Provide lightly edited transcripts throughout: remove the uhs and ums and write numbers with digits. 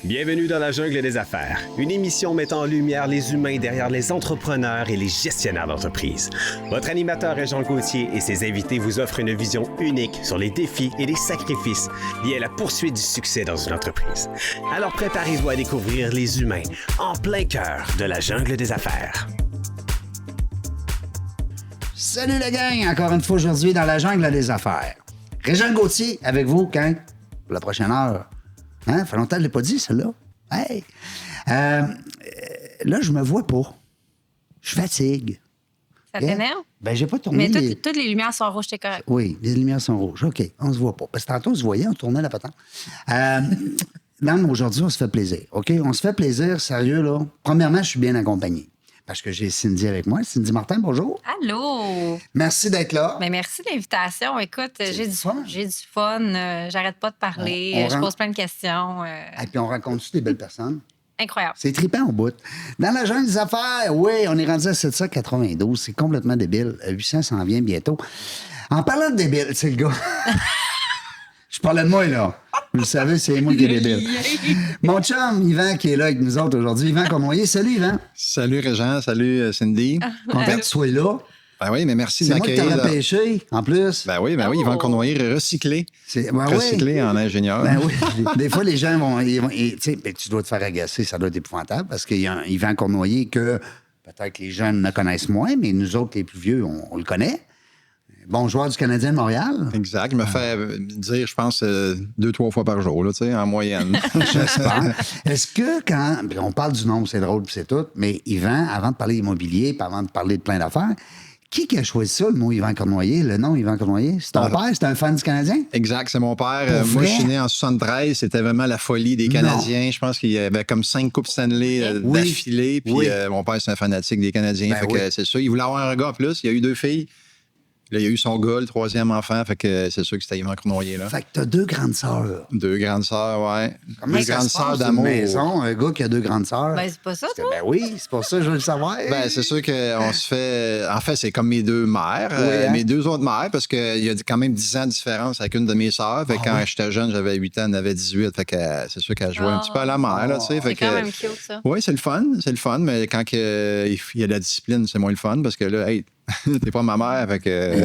Bienvenue dans la jungle des affaires, une émission mettant en lumière les humains derrière les entrepreneurs et les gestionnaires d'entreprise. Votre animateur est Jean Gauthier et ses invités vous offrent une vision unique sur les défis et les sacrifices liés à la poursuite du succès dans une entreprise. Alors préparez-vous à découvrir les humains en plein cœur de la jungle des affaires. Salut la gang, encore une fois aujourd'hui dans la jungle des affaires. Régent Gauthier avec vous, quand? Pour la prochaine heure. Hein? Ça fait longtemps que je ne l'ai pas dit, celle-là. Hey! Là, je me vois pas. Je fatigue. Ça t'énerve? Ben, j'ai pas tourné. Mais toutes les lumières sont rouges, t'es correct. Oui, les lumières sont rouges. OK, on se voit pas. Parce que tantôt, on se voyait, on tournait la patente. Non, aujourd'hui, on se fait plaisir. OK? On se fait plaisir, sérieux, là. Premièrement, je suis bien accompagné. Parce que j'ai Cindy avec moi. Cindy Martin, bonjour. Allô? Merci d'être là. Ben, merci de l'invitation. Écoute, j'ai du fun. fun. J'arrête pas de parler. Je pose plein de questions. Et puis, on rencontre-tu des belles personnes? Incroyable. C'est trippant au bout. Dans la jungle des affaires, oui, on est rendu à 792. C'est complètement débile. 800 s'en vient bientôt. En parlant de débile, c'est le gars. Je parlais de moi, là. Vous le savez, c'est moi qui est débile. Mon chum, Yvan, qui est là avec nous autres aujourd'hui. Yvan Cournoyer. Salut, Yvan. Salut, Régent. Salut, Cindy. Content que tu sois là. Ben oui, mais merci de C'est moi qui m'accueillir. t'en repêché, en plus. Ben oui, Yvan Cournoyer recyclé. Recyclé en ingénieur. Ben oui. Des fois, les gens vont... tu sais, tu dois te faire agacer, ça doit être épouvantable, parce qu'il y a un Yvan Cournoyer que peut-être que les jeunes ne connaissent moins, mais nous autres, les plus vieux, on le connaît. Bon joueur du Canadien de Montréal. Exact. Il me fait dire, je pense, 2-3 fois par jour, là, en moyenne. J'espère. Est-ce que quand... On parle du nombre, c'est drôle, puis c'est tout, mais Yvan, avant de parler immobilier, puis avant de parler de plein d'affaires, qui a choisi ça, le mot Yvan Cournoyer, le nom Yvan Cournoyer? C'est ton père? C'était un fan du Canadien? Exact, c'est mon père. Moi, je suis né en 73. C'était vraiment la folie des Canadiens. Je pense qu'il y avait comme 5 Coupes Stanley d'affilée. Puis mon père, c'est un fanatique des Canadiens. Fait que c'est ça. Il voulait avoir un gars en plus. Il y a eu 2 filles. Là, il y a eu son gars, le 3e enfant. Fait que c'est sûr que c'était Yvan Cournoyer, là. Fait que t'as 2 grandes sœurs. 2 grandes sœurs, ouais. Comment 2 ça grandes se passe sœurs dans une d'amour. maison, un gars qui a 2 grandes sœurs? Ben, c'est pas ça, toi? Ben oui, c'est pour ça que je veux le savoir. Ben, c'est sûr qu'on se fait... En fait, c'est comme mes 2 mères, Oui, hein? mes 2 autres mères, parce qu'il y a quand même 10 ans de différence avec une de mes sœurs. Fait que quand j'étais jeune, j'avais 8 ans, elle en avait 18. Fait que c'est sûr qu'elle jouait un petit peu à la mère, là, tu sais. C'est quand même cute, ça. Oui, c'est le fun, mais quand il y a la discipline, c'est moins le fun, parce que là, hey, t'es pas ma mère, fait que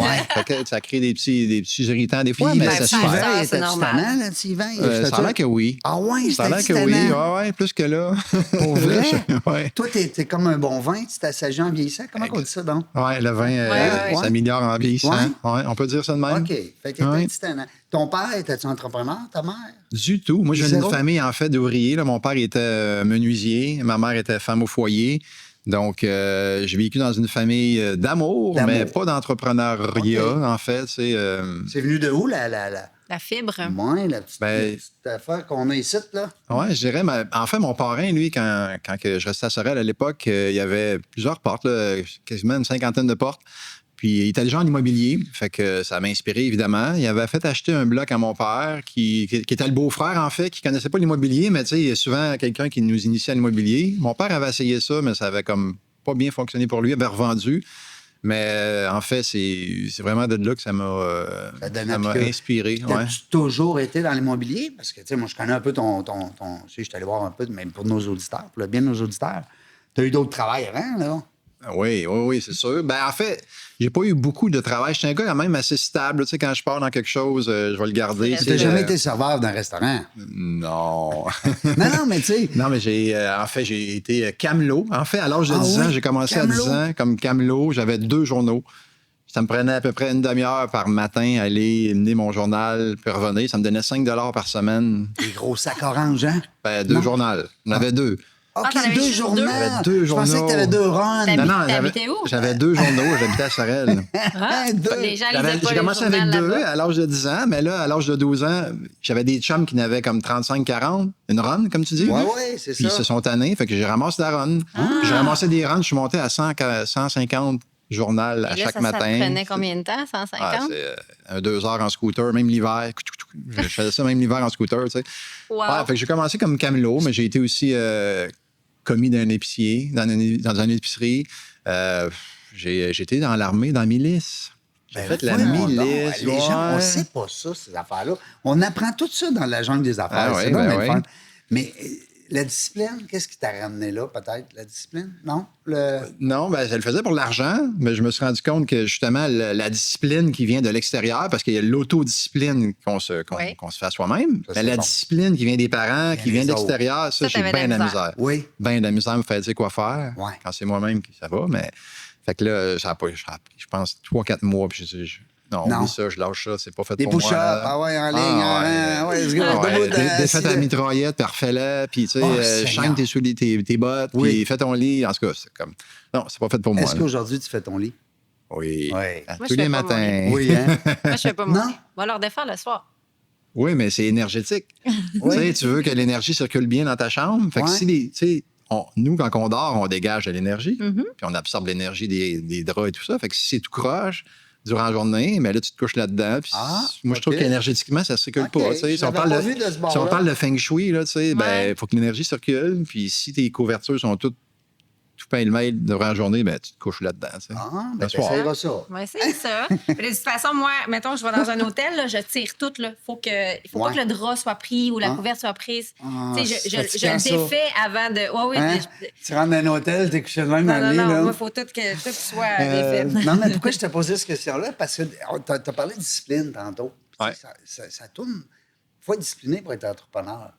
ça crée des petits irritants des fois, Oui, mais ben, ça se Yvan, fait. fait. C'est était-tu normal. tannant, là, tu Yvan? Ça a l'air que oui. Ah ouais, Ça a l'air c'était que oui, tannant. ouais, plus que là. Pour vrai? Ouais. Toi, t'es comme un bon vin, tu t'assagis en vieillissant. Comment on dit ça, donc? Ouais, le vin ouais. s'améliore en vieillissant. Ouais. Ouais, on peut dire ça de même. OK. Fait que t'étais petit tannant. Ton père, était-tu entrepreneur, ta mère? Du tout. Moi, je viens Zéro? d'une famille, en fait, d'ouvriers. Là. Mon père était menuisier. Ma mère était femme au foyer. Donc, j'ai vécu dans une famille d'amour, mais pas d'entrepreneuriat, en fait. C'est venu de où, la fibre. Ouais, la petite affaire qu'on a ici, là? Oui, je dirais. En fait, mon parrain, lui, quand que je restais à Sorel à l'époque, il y avait plusieurs portes, là, quasiment une 50aine de portes. Puis il était déjà en immobilier, fait que ça m'a inspiré, évidemment. Il avait fait acheter un bloc à mon père, qui était le beau-frère, en fait, qui connaissait pas l'immobilier, mais tu sais, il y a souvent quelqu'un qui nous initiait à l'immobilier. Mon père avait essayé ça, mais ça avait comme pas bien fonctionné pour lui, il avait revendu. Mais en fait, c'est vraiment de là que ça m'a inspiré. As-tu toujours été dans l'immobilier? Parce que, tu sais, moi, je connais un peu ton tu sais, je suis allé voir un peu, même pour nos auditeurs, pour le bien de nos auditeurs. Tu as eu d'autres travails avant, là? Oui, c'est sûr. Ben, en fait, j'ai pas eu beaucoup de travail. Je suis un gars quand même assez stable. Tu sais, quand je pars dans quelque chose, je vais le garder. Tu n'as jamais été serveur d'un restaurant? Non. non, mais tu sais... Non, mais j'ai été camelot. En fait, à l'âge de 10 ans, j'ai commencé camelot. à 10 ans comme camelot. J'avais 2 journaux. Ça me prenait à peu près une demi-heure par matin aller mener mon journal puis revenir. Ça me donnait 5 $ par semaine. Des gros sacs orange, hein? Ben, 2 journaux. J'en avais 2. OK, t'en avais 2 juste journaux. J'avais 2 journaux. Je pensais que tu avais 2 runs. T'habitais où? J'avais 2 journaux. J'habitais à Sorel. Les gens lisaient pas J'ai les commencé avec journaux 2 là-bas. à l'âge de 10 ans, mais là, à l'âge de 12 ans, j'avais des chums qui n'avaient comme 35-40, une run, comme tu dis. Oui, c'est Puis ça. ils se sont tannés, fait que j'ai ramassé la run. J'ai ramassé des runs, je suis monté à 150 journaux à Et là, chaque matin. Ça prenait combien de temps, 150? C'est 2 heures en scooter, même l'hiver. Je faisais ça même l'hiver en scooter, tu sais. Wow. Ouais, fait que j'ai commencé comme camelot, mais j'ai été aussi commis d'un épicier, dans une épicerie. J'ai été dans l'armée, dans la milice. J'ai fait la milice. Les gens, on ne sait pas ça, ces affaires-là. On apprend tout ça dans la jungle des affaires. Ah ouais, c'est donc bien le fun. Mais la discipline, qu'est-ce qui t'a ramené là, peut-être? La discipline? Non? Non, ben, je le faisais pour l'argent, mais je me suis rendu compte que justement, la discipline qui vient de l'extérieur, parce qu'il y a l'autodiscipline qu'on se fait à soi-même, Ça, mais la bon. discipline qui vient des parents, qui vient de l'extérieur, ça, j'ai t'avais bien de la la misère. Oui. Bien de la misère à me faire dire quoi faire. Ouais. Quand c'est moi-même, ça va, mais. Fait que là, ça a pas, je pense, 3-4 mois, puis non, oublie ça, je lâche ça, c'est pas fait Des pour moi. push-ups, là. en ligne, let's go. Défais ta mitraillette, puis refais-la, puis tu sais, chaîne tes bottes, puis fais ton lit. En tout cas, c'est comme. Non, c'est pas fait pour moi. Est-ce qu'aujourd'hui, tu fais ton lit? Oui. Oui. Moi, Tous je les fais pas matins. mon Oui, hein? Moi, je fais pas mon Non? lit. On va leur défaire le soir. Oui, mais c'est énergétique. Tu sais, tu veux que l'énergie circule bien dans ta chambre. Fait que si tu sais, nous, quand on dort, on dégage de l'énergie, puis on absorbe l'énergie des draps et tout ça. Fait que si c'est tout croche durant la journée, mais là, tu te couches là-dedans. Puis moi, je trouve qu'énergétiquement, ça ne circule pas. Tu sais, si on parle de feng shui, là, tu sais, ben, faut que l'énergie circule. Puis si tes couvertures sont toutes tout pêle-mêle durant la journée, ben, tu te couches là-dedans. Tu sais. Ben, t'essayeras ça. On va essayer ça. Mais de toute façon, moi, mettons, je vais dans un hôtel, là, je tire tout. Il faut pas que le drap soit pris ou la couverte soit prise. Tu sais, je le défais avant de. Oui, Hein? Tu rentres dans un hôtel, t'es couché de même dans le lit. Non, là. moi, il faut tout soit défait. Non, mais pourquoi je t'ai posé cette question-là? Parce que t'as parlé de discipline tantôt. Ouais. Ça tourne. Il faut être discipliné pour être entrepreneur.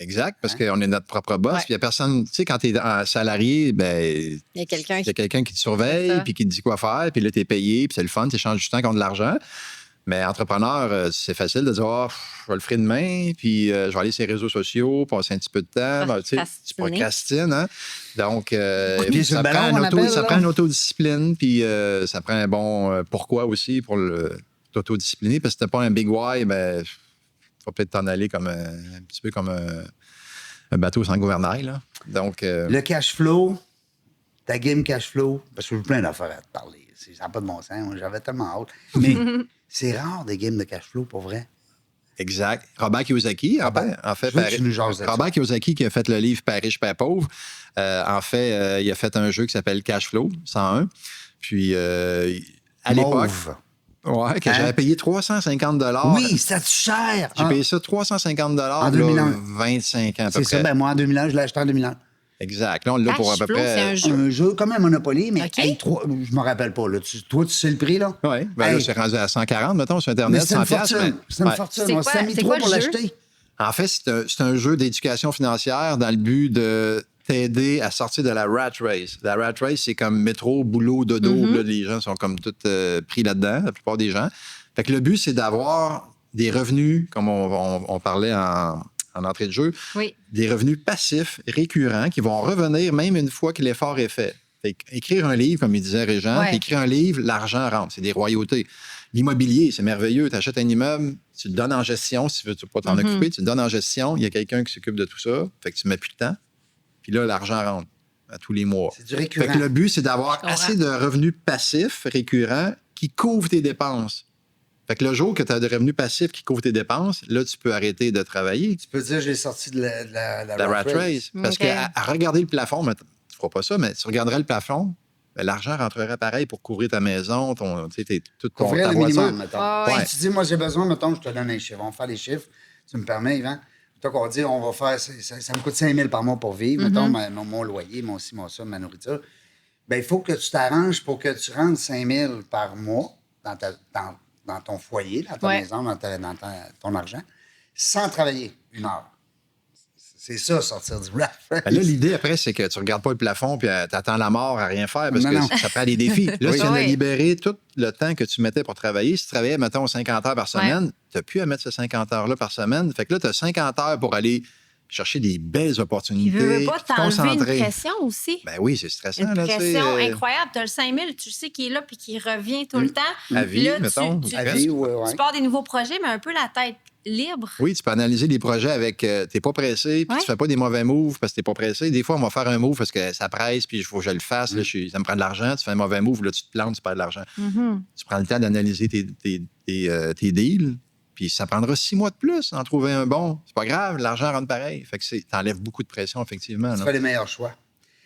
Exact, parce qu'on est notre propre boss. Puis il n'y a personne. Tu sais, quand tu es salarié, ben, Il y a quelqu'un qui te surveille, puis qui te dit quoi faire, puis là, tu es payé, puis c'est le fun, tu échanges du temps contre de l'argent. Mais entrepreneur, c'est facile de dire, je vais le faire demain, puis je vais aller sur les réseaux sociaux, passer un petit peu de temps. Ben, tu sais, tu procrastines, hein? Donc, ça prend une autodiscipline, puis ça prend un bon pourquoi aussi pour t'autodiscipliner, parce que si tu n'as pas un big why, ben, faut peut-être t'en aller comme un petit peu comme un bateau sans gouvernail. Là. Donc, le cash flow, ta game cash flow, parce que j'ai plein d'affaires à te parler. Ça n'a pas de bon sens. Moi, j'avais tellement hâte. Mais c'est rare des games de cash flow, pour vrai. Exact. Robert Kiyosaki, en fait, Robert Kiyosaki qui a fait le livre Père riche, Père pauvre, en fait, il a fait un jeu qui s'appelle Cash Flow 101. Puis, à l'époque... Oui, que j'avais payé 350 $. Oui, c'est cher. J'ai payé ça 350 $ en 2001. 25 ans à peu près. C'est ça, ben moi, en 2001, je l'ai acheté en 2001. Exact. Là, on l'a pour à peu près... C'est un jeu comme un Monopoly, mais je me rappelle pas. Là. Toi, tu sais le prix, là? Oui. Ben là, c'est rendu à 140, mettons, sur Internet, c'est 100 une fortune. C'est une fortune. Ça a mis trop pour l'acheter. En fait, c'est un jeu d'éducation financière dans le but de t'aider à sortir de la rat race. La rat race, c'est comme métro, boulot, dodo. Là, les gens sont comme tous pris là-dedans, la plupart des gens. Fait que le but, c'est d'avoir des revenus, comme on parlait en entrée de jeu, des revenus passifs, récurrents, qui vont revenir même une fois que l'effort est fait. Fait écrire un livre, comme il disait Régent, écrire un livre, l'argent rentre. C'est des royautés. L'immobilier, c'est merveilleux. Tu achètes un immeuble, tu le donnes en gestion. Si tu ne veux pas t'en occuper, tu le donnes en gestion. Il y a quelqu'un qui s'occupe de tout ça. Fait que tu ne mets plus de temps. Puis là, l'argent rentre à tous les mois. C'est du récurrent. Fait que le but, c'est d'avoir assez de revenus passifs, récurrents, qui couvrent tes dépenses. Fait que le jour que tu as des revenus passifs qui couvrent tes dépenses, là, tu peux arrêter de travailler. Tu peux dire, j'ai sorti de la rat race. Parce qu'à regarder le plafond, tu ne feras pas ça, mais tu regarderais le plafond, ben, l'argent rentrerait pareil pour couvrir ta maison, tout ton ta voiture. Mettons. Si tu dis, moi, j'ai besoin, mettons, je te donne un chiffre. On va faire les chiffres. Tu me permets, Yvan? Plutôt qu'on dit, on va faire, ça me coûte 5 000 par mois pour vivre, mettons, mon loyer, mon ci, mon ça, ma nourriture. Bien, il faut que tu t'arranges pour que tu rentres 5 000 par mois dans ton foyer, dans ta maison, dans ton argent, sans travailler 1 heure. C'est ça, sortir du rat race. Ben là, l'idée, après, c'est que tu ne regardes pas le plafond puis tu attends la mort à rien faire parce que ça prend des défis. Là, si tu viens de libérer tout le temps que tu mettais pour travailler, si tu travaillais, mettons, 50 heures par semaine, tu n'as plus à mettre ces 50 heures-là par semaine. Fait que là, tu as 50 heures pour aller chercher des belles opportunités. Tu veux pas t'enlever une pression aussi. Ben oui, c'est stressant. Une pression incroyable. Tu as le 5 000, tu sais qu'il est là puis qu'il revient tout le temps. À vie, là, mettons. Tu pars des nouveaux projets, mais un peu la tête libre. Oui, tu peux analyser les projets avec... tu n'es pas pressé, puis tu fais pas des mauvais moves parce que tu n'es pas pressé. Des fois, on va faire un move parce que ça presse, puis il faut que je le fasse. Là, ça me prend de l'argent. Tu fais un mauvais move, là, tu te plantes, tu perds de l'argent. Tu prends le temps d'analyser tes deals, puis ça prendra 6 mois de plus d'en trouver un bon. C'est pas grave, l'argent rentre pareil. Fait que t'enlèves beaucoup de pression, effectivement. Tu fais les meilleurs choix.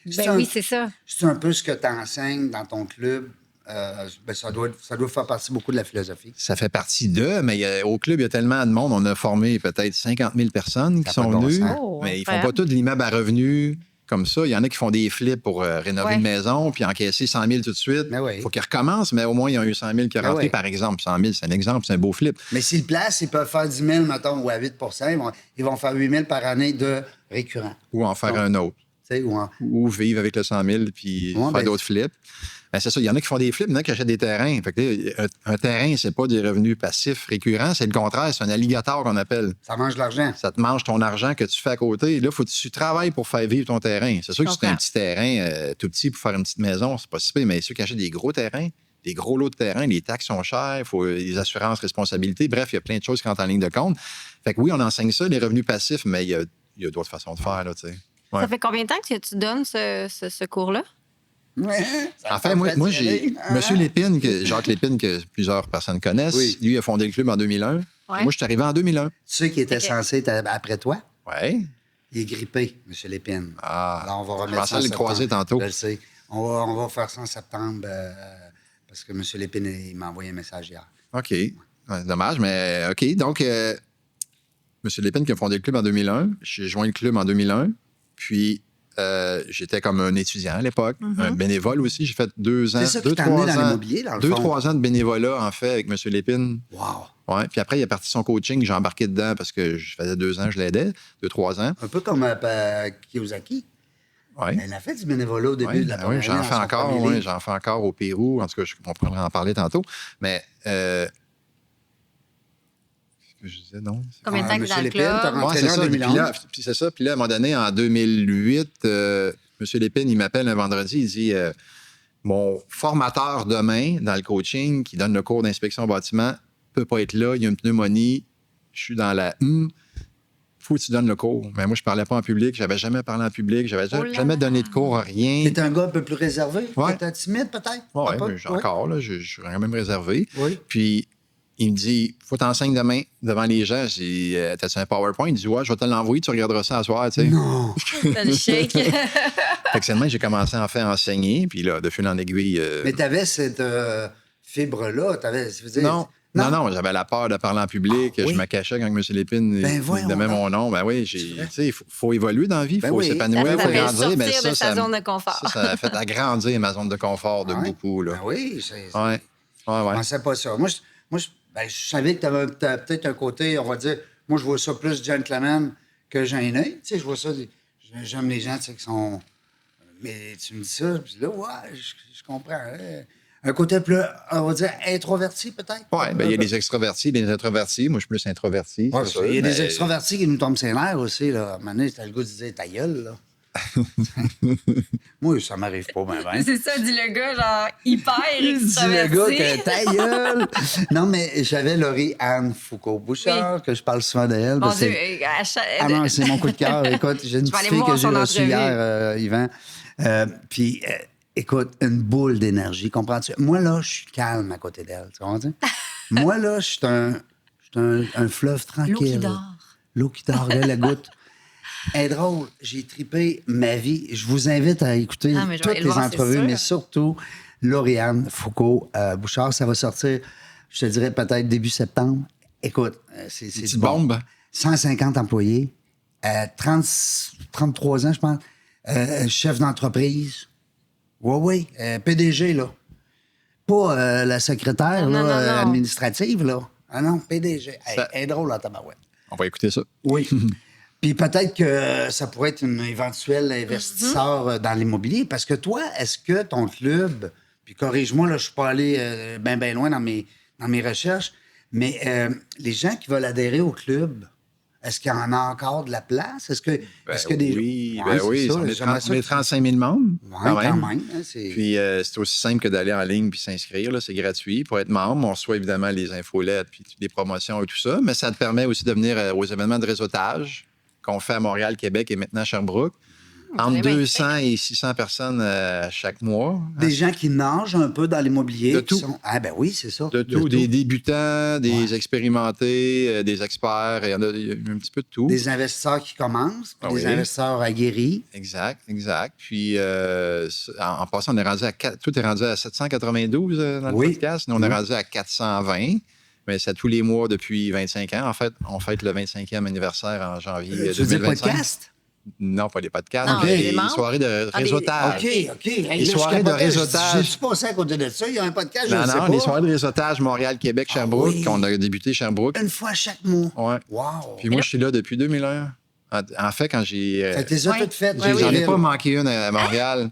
Ben oui, c'est ça. C'est un peu ce que tu enseignes dans ton club ça doit faire partie beaucoup de la philosophie. Ça fait partie d'eux, mais au club, il y a tellement de monde. On a formé peut-être 50 000 personnes qui sont venues, mais ils font pas tout de l'immeuble à revenus comme ça. Il y en a qui font des flips pour rénover une maison puis encaisser 100 000 tout de suite. Il faut qu'ils recommencent, mais au moins, ils ont eu 100 000 qui sont rentrés, par exemple. 100 000, c'est un exemple, c'est un beau flip. Mais s'ils placent, ils peuvent faire 10 000, mettons, ou à 8 ils vont faire 8 000 par année de récurrent. Ou en faire un autre. Ou vivre avec le 100 000 puis faire d'autres flips. Ben, c'est ça. Il y en a qui font des flips, il y en a qui achètent des terrains. Fait que, un terrain, c'est pas des revenus passifs récurrents, c'est le contraire. C'est un alligator qu'on appelle. Ça mange de l'argent. Ça te mange ton argent que tu fais à côté. Là, il faut que tu travailles pour faire vivre ton terrain. C'est sûr que c'est un petit terrain tout petit pour faire une petite maison, c'est pas si pire, mais ceux qui achètent des gros terrains, des gros lots de terrain, les taxes sont chères, il faut les assurances, responsabilités. Bref, il y a plein de choses qui rentrent en ligne de compte. Fait que oui, on enseigne ça, les revenus passifs, mais il y a d'autres façons de faire, là, tu sais. Ouais. Ça fait combien de temps que tu donnes ce cours-là? En fait, moi j'ai M. Lépine, Jacques Lépine, que plusieurs personnes connaissent, lui a fondé le club en 2001. Ouais. Moi, je suis arrivé en 2001. Ceux qui étaient censés être après toi? Oui. Il est grippé, M. Lépine. Alors, on va remettre ça en septembre. Je pensais le croiser tantôt. Je le sais. On va faire ça en septembre parce que M. Lépine, il m'a envoyé un message hier. OK. Ouais, dommage, mais OK. Donc, M. Lépine qui a fondé le club en 2001. J'ai joint le club en 2001. Puis, j'étais comme un étudiant à l'époque, un bénévole aussi. J'ai fait 2 ans. C'est ça qui t'a amené dans l'immobilier, dans le fond. 2-3 ans de bénévolat, en fait, avec M. Lépine. Wow! Ouais. Puis après, il a parti son coaching. J'ai embarqué dedans parce que je faisais 2 ans, je l'aidais, 2-3 ans. Un peu comme Kiyosaki. Ouais. Elle a fait du bénévolat au début de la première année. J'en fais encore. J'en fais encore au Pérou. En tout cas, on pourrait en parler tantôt. Mais... je disais, non. Combien de temps que dans le club? Ouais, c'est ça. Puis c'est ça. Puis là, à un moment donné, en 2008, M. Lépine, il m'appelle un vendredi. Il dit mon formateur demain dans le coaching qui donne le cours d'inspection bâtiment peut pas être là. Il y a une pneumonie. Je suis dans la faut que tu donnes le cours. Mais moi, je parlais pas en public. J'avais jamais parlé en public. J'avais jamais donné de cours, rien. T'es un gars un peu plus réservé? T'es timide, peut-être? Oui, encore, là. Je suis quand même réservé. Oui. Puis, il me dit, faut t'enseigner demain devant les gens. Je dis, t'as-tu un PowerPoint? Il dit, ouais, je vais te l'envoyer, tu regarderas ça à soir, tu sais. Non! T'as le shake. Fait que seulement, j'ai commencé à en faire enseigner, puis là, de fil en aiguille. Mais t'avais cette fibre-là? Non, j'avais la peur de parler en public. Je me cachais quand M. Lépine donnait mon nom. Ben oui, il faut évoluer dans la vie, il faut s'épanouir, il faut grandir. Mais ça, sa zone de confort. Ça a fait agrandir ma zone de confort de beaucoup. Là. Ben oui, Ouais. Je pensais pas ça. Moi, je savais que t'avais peut-être un côté, on va dire, moi, je vois ça plus gentleman que gêné. Tu sais, je vois ça, j'aime les gens, tu sais, qui sont... Mais tu me dis ça, puis là, ouais, je comprends. Un côté plus, on va dire, introverti, peut-être? Oui, bien, il y a des extrovertis, des introvertis. Moi, je suis plus introverti. Ouais, il y a des extrovertis qui nous tombent ses nerfs aussi, là. À un moment donné, t'as le goût de dire ta gueule, là. Moi, ça m'arrive pas, ben. C'est ça, dit le gars, genre, hyper extraverti. Dis le gars que ta gueule. Non, mais j'avais Laurie-Anne Foucault-Bouchard, que je parle souvent d'elle. Mon Dieu, Ah non, c'est mon coup de cœur. Écoute, j'ai une petite fille que j'ai reçue hier, Yvan. Puis... écoute, une boule d'énergie, comprends-tu? Moi, là, je suis calme à côté d'elle, tu comprends? Moi, là, je suis un fleuve tranquille. L'eau qui dort. L'eau qui dort, là, la goutte. Elle est drôle, j'ai trippé ma vie. Je vous invite à écouter toutes les entrevues, mais surtout Laurie-Anne Foucault-Bouchard. Ça va sortir, je te dirais, peut-être début septembre. Écoute, c'est une bombe. 150 employés, 33 ans, je pense, chef d'entreprise. Oui, PDG, là. Pas la secrétaire non. administrative, là. Ah non, PDG. Elle est drôle, la tabarouette. On va écouter ça. Oui. Puis peut-être que ça pourrait être un éventuel investisseur dans l'immobilier. Parce que toi, est-ce que ton club, puis corrige-moi, là, je suis pas allé bien loin dans mes recherches, mais les gens qui veulent adhérer au club, est-ce qu'il y en a encore de la place? Est-ce que oui, on est 35 000 membres. Oui, quand même. Puis c'est aussi simple que d'aller en ligne puis s'inscrire. Là, c'est gratuit. Pour être membre, on reçoit évidemment les infolettes puis les promotions et tout ça, mais ça te permet aussi de venir aux événements de réseautage qu'on fait à Montréal, Québec et maintenant à Sherbrooke. entre 200 et 600 personnes chaque mois. Des gens qui nagent un peu dans l'immobilier. De tout. Ah ben oui, c'est ça. De tout. Des débutants, des expérimentés, des experts. Il y en a un petit peu de tout. Des investisseurs qui commencent, puis des investisseurs aguerris. Exact. Puis, en passant, tout est rendu à 792 dans le podcast. Nous, on est rendu à 420. Mais c'est tous les mois depuis 25 ans. En fait, on fête le 25e anniversaire en janvier 2025. Tu veux dire podcast? Non, pas des podcasts. Non, des soirées de réseautage. OK. Les soirées de réseautage. Je suis passé à côté de ça. Il y a un podcast, je Non, ne sais pas. les soirées de réseautage Montréal, Québec, Sherbrooke, qu'on a débuté Sherbrooke. Une fois chaque mois. Ouais. Wow. Puis moi, je suis là depuis 2001. En fait, quand j'ai... Fait que t'es toutes faites. J'en ai pas manqué une à Montréal.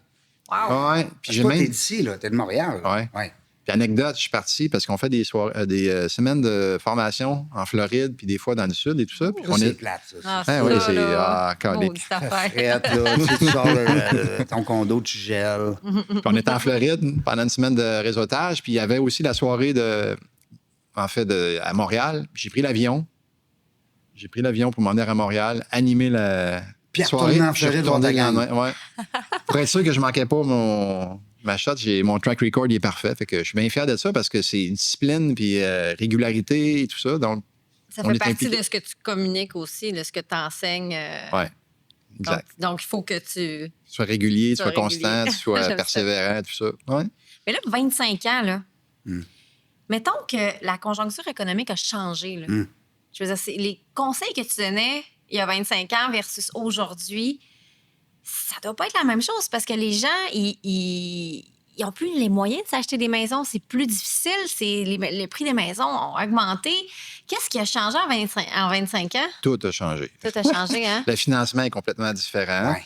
Wow. Ouais. Puis j'ai Toi, même... t'es d'ici, là. T'es de Montréal. Ouais. Puis anecdote, je suis parti parce qu'on fait des semaines de formation en Floride, puis des fois dans le sud et tout ça. Puis Ça, c'est plate, ça. Ah, Ah oui, c'est... là. calique. Maudite affaire. Frette, là. Tu sors ton condo, tu gèles. Puis on était en Floride pendant une semaine de réseautage, puis il y avait aussi la soirée à Montréal. J'ai pris l'avion. Pour m'en venir à Montréal, animer la Puis soirée. retourner en Puis je suis Floride, retourné on t'a le lendemain, ouais. Pour être sûr que je manquais pas ma shot, mon track record il est parfait. Fait que je suis bien fier de ça parce que c'est discipline puis régularité et tout ça. Donc, Ça on fait est partie impliqué. de ce que tu communiques aussi, de ce que tu enseignes. Ouais, exact. Donc, il faut que tu... Tu sois régulier, tu sois régulier. constant, tu sois J'aime ça. persévérant, tout ça. Ouais. Mais là, 25 ans, là, mettons que la conjoncture économique a changé. Là. Je veux dire, les conseils que tu donnais il y a 25 ans versus aujourd'hui, ça doit pas être la même chose parce que les gens, ils n'ont plus les moyens de s'acheter des maisons. C'est plus difficile. Les prix des maisons ont augmenté. Qu'est-ce qui a changé en 25 ans? Tout a changé. Tout a changé, hein? Le financement est complètement différent. Ouais.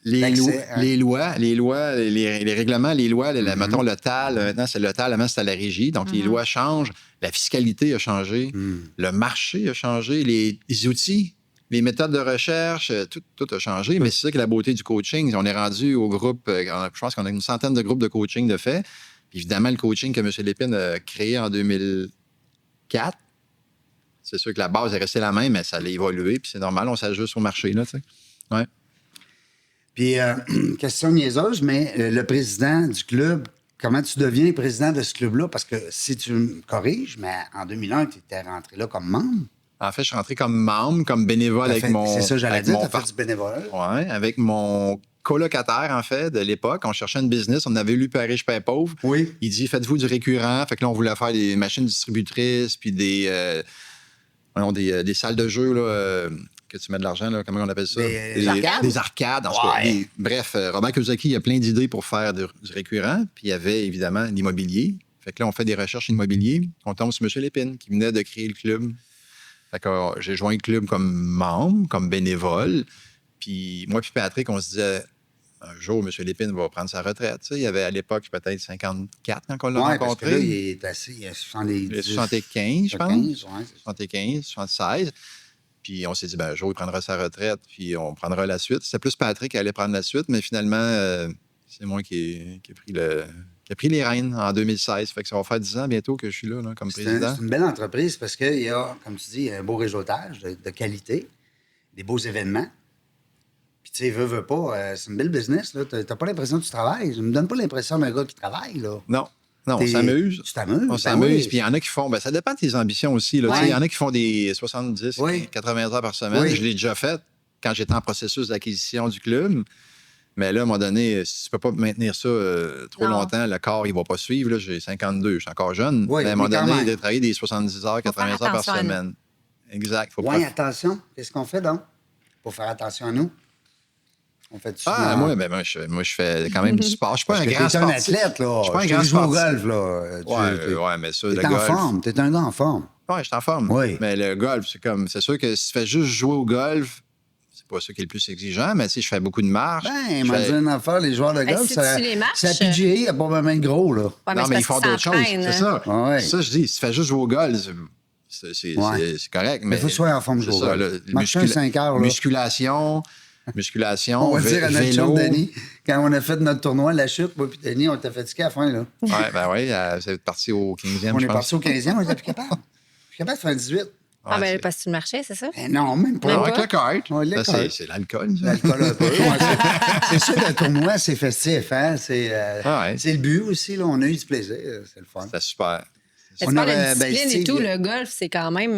Les L'accès, lois, les règlements, les lois, mettons le TAL, maintenant c'est le TAL, avant c'était la régie. Donc les lois changent, la fiscalité a changé, le marché a changé, les outils, les méthodes de recherche, tout a changé. Mais c'est ça qui est la beauté du coaching. On est rendu au groupe, je pense qu'on a une centaine de groupes de coaching de fait. Puis évidemment, le coaching que M. Lépine a créé en 2004, c'est sûr que la base est restée la même, mais ça a évolué, puis c'est normal, on s'ajuste au marché, là, tu sais. Ouais. Puis, question niaiseuse, mais le président du club, comment tu deviens président de ce club-là? Parce que si tu me corriges, mais en 2001, tu étais rentré là comme membre. En fait, je suis rentré comme membre, comme bénévole avec mon... C'est ça, j'allais avec dire, mon tu as fait du bénévolat. Oui, avec mon colocataire, en fait, de l'époque. On cherchait une business. On avait lu Père riche, Père pauvre. Oui. Il dit, faites-vous du récurrent. Fait que là, on voulait faire des machines distributrices, puis des salles de jeu, là, que tu mets de l'argent, là, comment on appelle ça? Des arcades? Des arcades, en tout cas. Bref, Robert Kiyosaki, il a plein d'idées pour faire du récurrent. Puis il y avait, évidemment, l'immobilier. Fait que là, on fait des recherches immobilières. On tombe sur M. Lépine, qui venait de créer le club. Fait que j'ai joint le club comme membre, comme bénévole. Puis moi puis Patrick, on se disait, un jour, M. Lépine va prendre sa retraite. Tu sais, il y avait à l'époque peut-être 54 quand on l'a rencontré. Parce que là, il est assis, il a 70. Il a 75, je pense. 75, 76. Puis on s'est dit, un jour, il prendra sa retraite, puis on prendra la suite. C'était plus Patrick qui allait prendre la suite, mais finalement, c'est moi qui ai pris les rênes en 2016. Fait que ça va faire 10 ans bientôt que je suis là comme président. C'est une belle entreprise parce qu'il y a, comme tu dis, un beau réseautage de qualité, des beaux événements. Puis tu sais, veux pas, c'est une belle business. Tu n'as pas l'impression que tu travailles. Ça ne me donne pas l'impression d'un gars qui travaille. Là. Non, on s'amuse. Tu t'amuses. On s'amuse. Puis il y en a qui font... ça dépend de tes ambitions aussi. Il y en a qui font des 70, 80 heures par semaine. Oui. Je l'ai déjà fait quand j'étais en processus d'acquisition du club. Mais là, à un moment donné, si tu peux pas maintenir ça trop longtemps, le corps, il va pas suivre. Là, j'ai 52, je suis encore jeune. Oui, mais à un moment mais quand donné, même. de travailler des 70 heures, 80 heures par semaine. Exact. Faut Oui, pas... attention. Qu'est-ce qu'on fait donc pour faire attention à nous? On fait moi, je fais quand même du sport. Je suis pas un grand sportif. sportif. T'es un athlète, là. Je suis pas un Tu grand joues au sportif. golf, là. Ouais, mais ça, le T'es en golf... forme. T'es un gars en forme. Oui, je suis en forme. Oui. Mais le golf, c'est sûr que si tu fais juste jouer au golf, c'est pas ça qui est le plus exigeant, mais tu sais, je fais beaucoup de marches. Ben, m'a dit une affaire, les joueurs de golf, si ça, tu les marches, c'est la PGA, il n'y a pas vraiment de gros, là. Ouais, non, mais ils font d'autres choses. C'est ça. Ouais. Ça, je dis, si tu fais juste jouer au golf, c'est correct. Mais il faut que tu sois en forme de c'est jouer au ça, golf. là, Marcher un 5 heures, là. Musculation, On va dire à notre vélo. chum Denis, quand on a fait notre tournoi, la chute, moi puis Denis, on était fatigués à la fin, là. Oui, vous êtes parti au 15e, On je est pense. parti au 15e, on était plus capable. Plus capable de faire 18. Ah, ben, c'est- parce que tu le marchais, c'est ça? Ben non, même pas. Non, Même avec pas? la carte. Ouais, la Ça, carte. c'est l'alcool, ça. L'alcool un peu. Ouais, c'est sûr, le tournoi, c'est festif. Hein? Ouais. C'est le but aussi. Là. On a eu du plaisir. C'est le fun. C'était super. Tu On parles aurait- de ben, discipline et Steve, tout, le golf, c'est quand même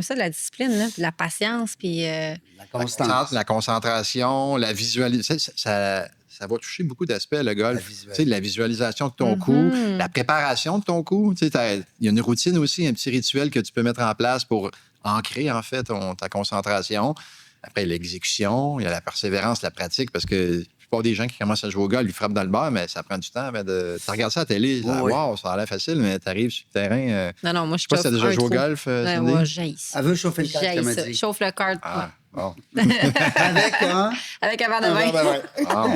ça, de la discipline, là, puis de la patience, puis... La constance. La concentration, la visualisation, ça va toucher beaucoup d'aspects, le golf. visualisation. Tu sais, la visualisation de ton coup, la préparation de ton coup. Tu sais, il y a une routine aussi, un petit rituel que tu peux mettre en place pour ancrer, en fait, ta concentration. Après, l'exécution, il y a la persévérance, la pratique, parce que la plupart des gens qui commencent à jouer au golf, ils frappent dans le bar, mais ça prend du temps. Tu regardes ça à la télé, Oui. wow, ça a l'air facile, mais tu arrives sur le terrain. Non, non, moi, je Je sais pas si tu as déjà joué au trou. golf, Ouais, Cindy? moi, j'haïs ça. Elle veut chauffer le cadre, J'haïs comme elle ça. dit. Chauffe le card Ah, bon. Avec, hein? avec un verre de Ah, vin. ben, ouais. Ah.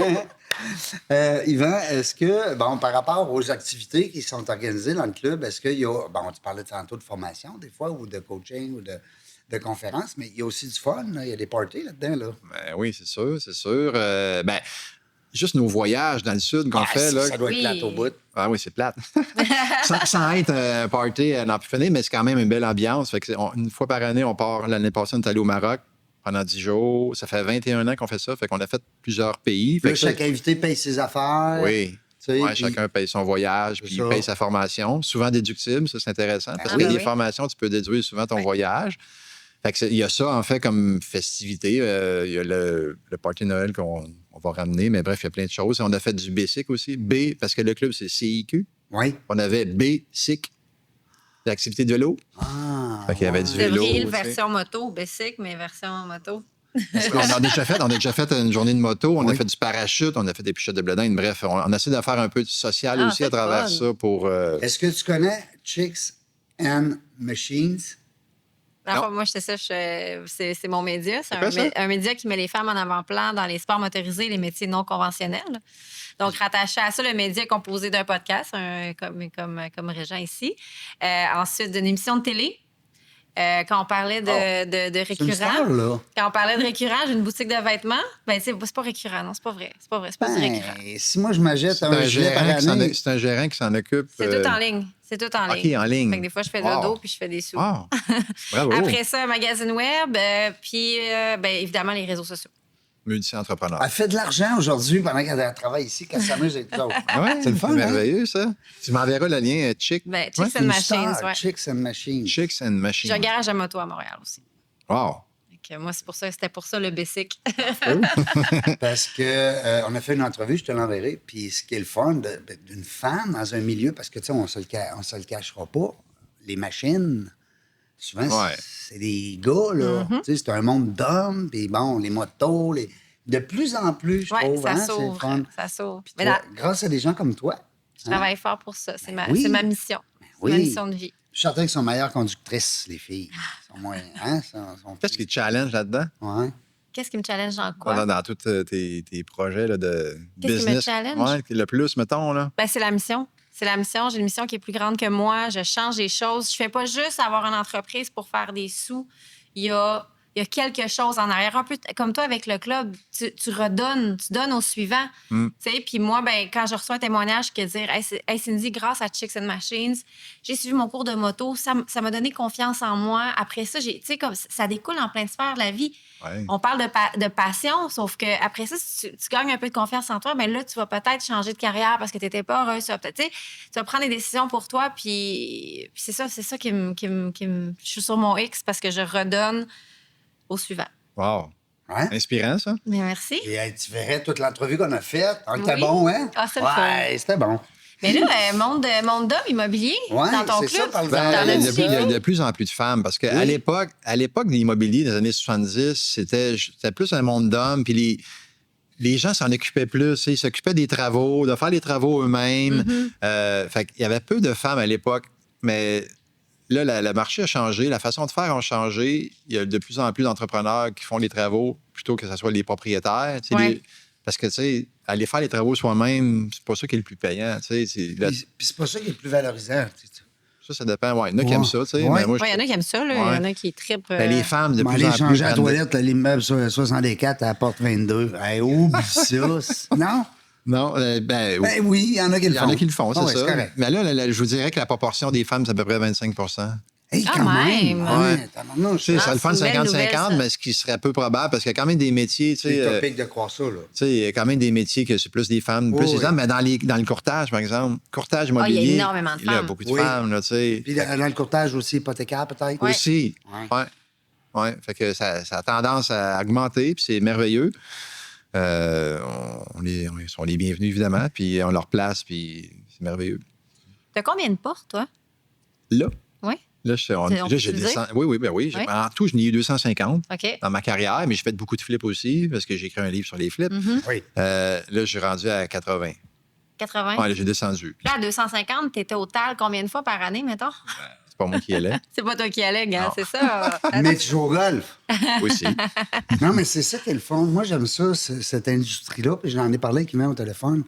Yvan, est-ce que, bon, par rapport aux activités qui sont organisées dans le club, est-ce qu'il y a, bon, tu parlais tantôt de formation des fois, ou de coaching, ou de conférences, mais il y a aussi du fun, là. Il y a des parties là-dedans, là. Ben oui, c'est sûr, c'est sûr. Ben, juste nos voyages dans le sud qu'on fait, là. Ça doit être Oui. plate au bout. Ah oui, c'est plate. sans être un party à n'en plus finir, mais c'est quand même une belle ambiance. Fait que une fois par année, on part. L'année passée, on est allé au Maroc pendant 10 jours. Ça fait 21 ans qu'on fait ça. Fait qu'on a fait plusieurs pays. Fait Là, que ça- chaque invité paye ses affaires. Oui. Tu sais, Ouais, puis- chacun paye son voyage, C'est puis ça. il paye sa formation. Souvent déductible, ça, c'est intéressant. Parce Ah, qu'il y a ben des oui. formations, tu peux déduire souvent ton voyage. Fait que il y a ça, en fait, comme festivité. Il y a le party Noël qu'on va ramener, mais bref, il y a plein de choses. On a fait du BSIC aussi. B, parce que le club, c'est CIQ. Oui. On avait BSIC, l'activité de vélo. Ah. Fait qu'il y avait du C'est vélo. vrai, tu sais. version moto, basic, mais version moto. On a déjà fait une journée de moto, on a Oui. fait du parachute, on a fait des pichettes de blé d'Inde. Bref, on essaie de faire un peu de social Ah, aussi c'est à travers fun. ça pour... Est-ce que tu connais Chicks and Machines? Enfin, Non. moi, c'est mon média. C'est quoi ça? un média qui met les femmes en avant-plan dans les sports motorisés et les métiers non conventionnels. Donc, rattaché à ça, le média est composé d'un podcast, comme Régent ici. Ensuite, d'une émission de télé. Quand on parlait de C'est une récurrents. star, là. Quand on parlait de récurrents, j'ai une boutique de vêtements. Ben, c'est pas récurrent, non, c'est pas vrai. C'est pas vrai, c'est pas du récurrent. Ben, si moi, je m'achète C'est un gilet par année... c'est un gérant qui s'en occupe. C'est tout en ligne. C'est tout en OK, ligne. en ligne. Fait que des fois, je fais de Wow. l'auto puis je fais des sous. Wow. Bravo. Après ça, un magazine web, puis ben, évidemment les réseaux sociaux. Multi-entrepreneur. Elle fait de l'argent aujourd'hui pendant qu'elle travaille ici, qu'elle s'amuse avec les autres. Ah ouais, C'est le fun, hein? merveilleux, ça. Tu m'enverras le lien Chick. Ben, Ouais. Chicks and Une Machines, star, ouais. Chicks and Machines. Chicks and Machines. J'ai un garage à moto à Montréal aussi. Wow. Fait que moi, c'était pour ça le basic. Parce que on a fait une entrevue, je te l'enverrai, puis ce qui est le fun d'une femme dans un milieu, parce que, tu sais, on se le cachera pas, les machines, souvent, Ouais. c'est des gars, là. Mm-hmm. Tu sais, c'est un monde d'hommes, puis bon, les motos, de plus en plus, je Oui, trouve, ça hein, c'est le s'ouvre. fun. Ça s'ouvre. Puis Mais toi, là, grâce à des gens comme toi, je travaille fort pour ça. C'est ma, oui. c'est ma mission. C'est oui. ma mission de vie. je suis certain qu'elles sont meilleures conductrices, les filles. Elles sont moins, hein, sont Qu'est-ce qui te challenge là-dedans? Ouais. Qu'est-ce qui me challenge dans quoi? Dans tous tes projets là, de Qu'est-ce qui me business. challenge? Ouais, le plus, mettons, là. Ben, c'est la mission. C'est la mission. J'ai une mission qui est plus grande que moi. Je change des choses. Je fais pas juste avoir une entreprise pour faire des sous. Il y a quelque chose en arrière. Un peu comme toi avec le club, tu redonnes, tu donnes au suivant. Tu sais, puis moi, ben, quand je reçois un témoignage qui dire hey Cindy, grâce à Chicks and Machines, j'ai suivi mon cours de moto, ça m'a donné confiance en moi. Après ça, tu sais, comme ça découle en plein de sphères de la vie. Ouais. On parle de passion, sauf que après ça, si tu gagnes un peu de confiance en toi, ben là, tu vas peut-être changer de carrière parce que tu n'étais pas heureuse. Tu vas prendre des décisions pour toi, puis c'est ça qui me... Je suis sur mon X parce que je redonne au suivant. Wow. Ouais. Inspirant, ça. Mais merci. Et tu verrais toute l'entrevue qu'on a faite. C'était Oui. bon, hein? Ah, c'est le ouais, c'était bon. Mais là, monde d'hommes immobilier Ouais, dans ton c'est club, ça, parle-en. t'en Ben, as il y du a suivi? de plus en plus de femmes parce qu'à Oui. l'époque de l'immobilier des années 70, c'était plus un monde d'hommes. Puis les gens s'en occupaient plus. Ils s'occupaient des travaux, de faire les travaux eux-mêmes. Fait qu'il y avait peu de femmes à l'époque. Mais là, le marché a changé. La façon de faire a changé. Il y a de plus en plus d'entrepreneurs qui font les travaux plutôt que ce soit les propriétaires. Tu sais, Ouais. parce que, tu sais, aller faire les travaux soi-même, c'est pas ça qui est le plus payant. Tu sais, Puis c'est pas ça qui est le plus valorisant. ça dépend. Ouais, il y en a qui aiment ça, tu sais. Ouais. Mais moi, Oui, il y en a qui aiment ça. Là. Il y en a qui trippent. ben, les femmes, de plus Aller en plus... changer la prennent- toilette, là, l'immeuble sur 64 à la porte 22. Hey, oublie ça. Non? Non, ben Oui, il y en a qui le il y font. en a qui le font, c'est Ah ouais, ça. correct. Mais là, je vous dirais que la proportion des femmes, c'est à peu près 25 Ah Hey, Quand quand même! même. Ouais, tabarnouche. Tu sais, Ah, ça le fun c'est une belle 50-50, nouvelle, ça. mais ce qui serait peu probable, parce qu'il y a quand même des métiers, tu C'est sais, utopique de croire ça, là. tu sais, il y a quand même des métiers que c'est plus des femmes, plus Oui, des oui. hommes, mais dans le courtage, par exemple, courtage Ah, il y a immobilier, énormément de il y a femmes. beaucoup de Oui. femmes, là, tu sais. Puis dans le courtage aussi hypothécaire, peut-être? Ouais. Aussi, Ouais. ouais. Ouais, fait que ça a tendance à augmenter, puis c'est merveilleux. Ils sont les bienvenus, évidemment, puis on leur place, puis c'est merveilleux. T'as combien de portes, toi? Là, Oui. là, On là, peut j'ai le dire? descendu. Oui, ben oui. Oui. En tout, je n'ai eu 250 OK. dans ma carrière, mais j'ai fait beaucoup de flips aussi, parce que j'ai écrit un livre sur les flips. Oui. Là, je suis rendu à 80. 80. Ouais, là, j'ai descendu. Là, à 250, t'étais au TAL combien de fois par année, mettons? C'est pas moi qui y allais. C'est pas toi qui allais, gars, Non. c'est ça. Mais tu joues au golf. Aussi. Non, mais c'est ça qui est le fond. Moi, j'aime ça, cette industrie-là. Puis j'en ai parlé avec lui au téléphone.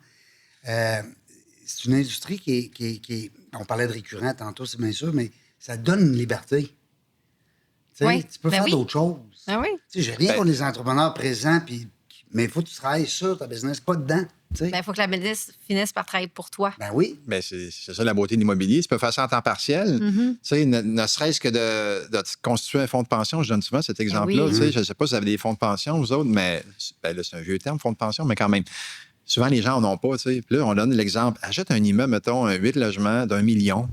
C'est une industrie qui est. On parlait de récurrent tantôt, c'est bien sûr, mais ça donne une liberté. Tu sais, Oui. tu peux Ben faire oui. d'autres choses. Ah oui? Tu sais, j'ai rien Ben- pour les entrepreneurs présents, mais il faut que tu travailles sur ta business, pas dedans. Tu sais. Ben, il faut que la business finisse par travailler pour toi. Ben oui. Mais c'est ça la beauté de l'immobilier. Tu peux faire ça en temps partiel. Tu sais, ne serait-ce que de te constituer un fonds de pension. Je donne souvent cet exemple-là. oui. Tu sais, je ne sais pas si vous avez des fonds de pension, vous autres, mais ben là, c'est un vieux terme, fonds de pension, mais quand même. Souvent, les gens n'en ont pas. Tu sais. Puis là, on donne l'exemple. Achète un immeuble, mettons, un 8 logements d'1 million.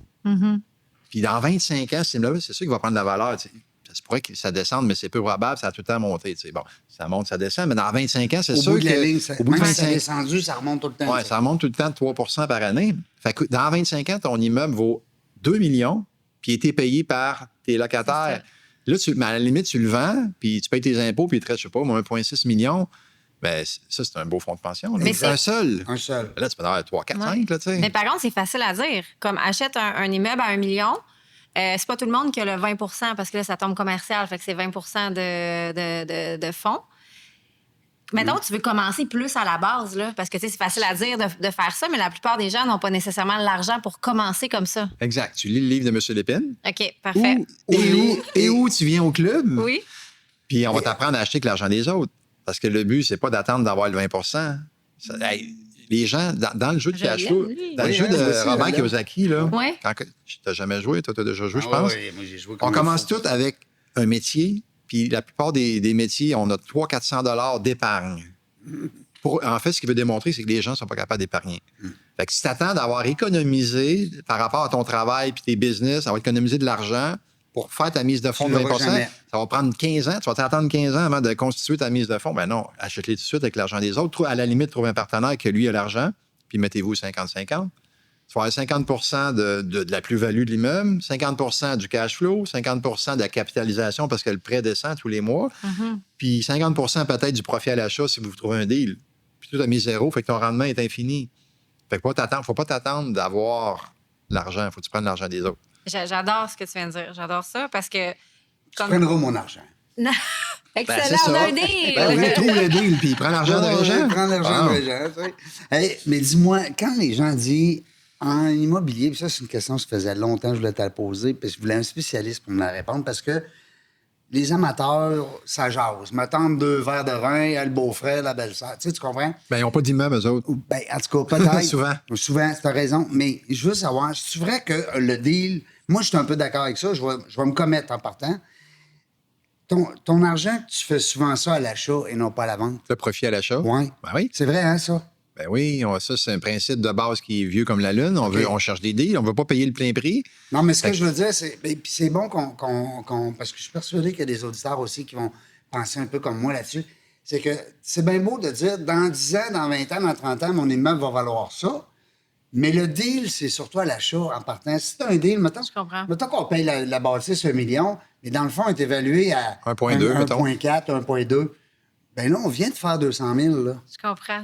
Puis dans 25 ans, cet immeuble, c'est sûr qu'il va prendre de la valeur. Tu sais. Ça se pourrait que ça descende, mais c'est peu probable. Ça a tout le temps monté. Tu sais. Bon, ça monte, ça descend, mais dans 25 ans, c'est Au sûr bout de la que... ligne, au bout de même si ça 25 a descendu, ça remonte tout le temps. Oui, tu sais. ça remonte tout le temps de 3 par année. Fait que dans 25 ans, ton immeuble vaut 2 millions, puis il était payé par tes locataires. Là, mais à la limite, tu le vends, puis tu payes tes impôts, puis il te reste, je sais pas, 1,6 million. Bien, ça, c'est un beau fonds de pension. Là. Mais C'est un seul. Un seul. Là, tu peux en avoir 3, 4, Ouais. 5, là, tu sais. Mais par contre, c'est facile à dire. Comme achète un immeuble à 1 million, c'est pas tout le monde qui a le 20 parce que là, ça tombe commercial, fait que c'est 20 de fonds. Mettons, tu veux commencer plus à la base, là, parce que tu sais, c'est facile à dire de faire ça, mais la plupart des gens n'ont pas nécessairement l'argent pour commencer comme ça. Exact. Tu lis le livre de M. Lépine. OK, parfait. Et où tu viens au club, Oui. puis on va t'apprendre à acheter avec l'argent des autres. Parce que le but, c'est pas d'attendre d'avoir le 20 Ça, hey, les gens, dans le jeu de Je cash l'aime, flow, lui. dans le Oui, jeu hein, de moi aussi, Robert je l'aime. Kiyosaki, là, Ouais. tu n'as jamais joué, toi, tu as déjà joué, je Ah pense. ouais, moi, j'ai joué On comme commence il faut. tout avec un métier, puis la plupart des métiers, on a 300-400 $ d'épargne. En fait, ce qu'il veut démontrer, c'est que les gens ne sont pas capables d'épargner. Fait que si tu attends d'avoir économisé par rapport à ton travail puis tes business, avoir économisé de l'argent pour faire ta mise de fonds de l'auras 20 jamais. ça va prendre 15 ans. Tu vas t'attendre 15 ans avant de constituer ta mise de fonds. Ben non, achète-les tout de suite avec l'argent des autres. À la limite, trouve un partenaire que lui a l'argent, puis mettez-vous 50-50. Tu vas avoir 50 de la plus-value de l'immeuble, 50 du cash flow, 50 de la capitalisation parce que le prêt descend tous les mois, puis 50 peut-être du profit à l'achat si vous trouvez un deal. Puis tout a mis zéro, fait que ton rendement est infini. Fait que faut pas t'attendre d'avoir l'argent. Faut que tu prennes l'argent des autres. J'adore ce que tu viens de dire. J'adore ça parce que... Tu prendras mon argent. Excellent, c'est ça. on a un deal! Ben oui, trouve le deal, puis prends l'argent de Régent. Prends l'argent de Régent, tu sais. Hey, mais dis-moi, quand les gens disent en immobilier, puis ça, c'est une question que ça faisait longtemps que je voulais te la poser, puis je voulais un spécialiste pour me la répondre, parce que les amateurs, ça jase. M'attendre 2 verres de vin, le beau-frère, la belle-sœur. Tu sais, tu comprends? Ben, ils n'ont pas d'immeuble, eux autres. Ben, en tout cas, peut-être. Souvent. Souvent, tu as raison. Mais je veux savoir, c'est vrai que le deal, moi, je suis un peu d'accord avec ça. Je vais me commettre en partant. Ton argent, tu fais souvent ça à l'achat et non pas à la vente. Le profit à l'achat. Oui. Ben oui. C'est vrai, hein, ça? Ben oui, ça, c'est un principe de base qui est vieux comme la Lune. On cherche des deals, on ne veut pas payer le plein prix. Non, mais ce que je veux dire, c'est. Puis c'est bon parce que je suis persuadé qu'il y a des auditeurs aussi qui vont penser un peu comme moi là-dessus. C'est que c'est bien beau de dire dans 10 ans, dans 20 ans, dans 30 ans, mon immeuble va valoir ça. Mais le deal, c'est surtout à l'achat en partant. Si tu as un deal, mettons, Je comprends. mettons qu'on paye la bâtisse 1 million, mais dans le fond, elle est évaluée à 1,2, mettons. 1,4, 1,2. Bien là, on vient de faire 200 000, là. Je comprends,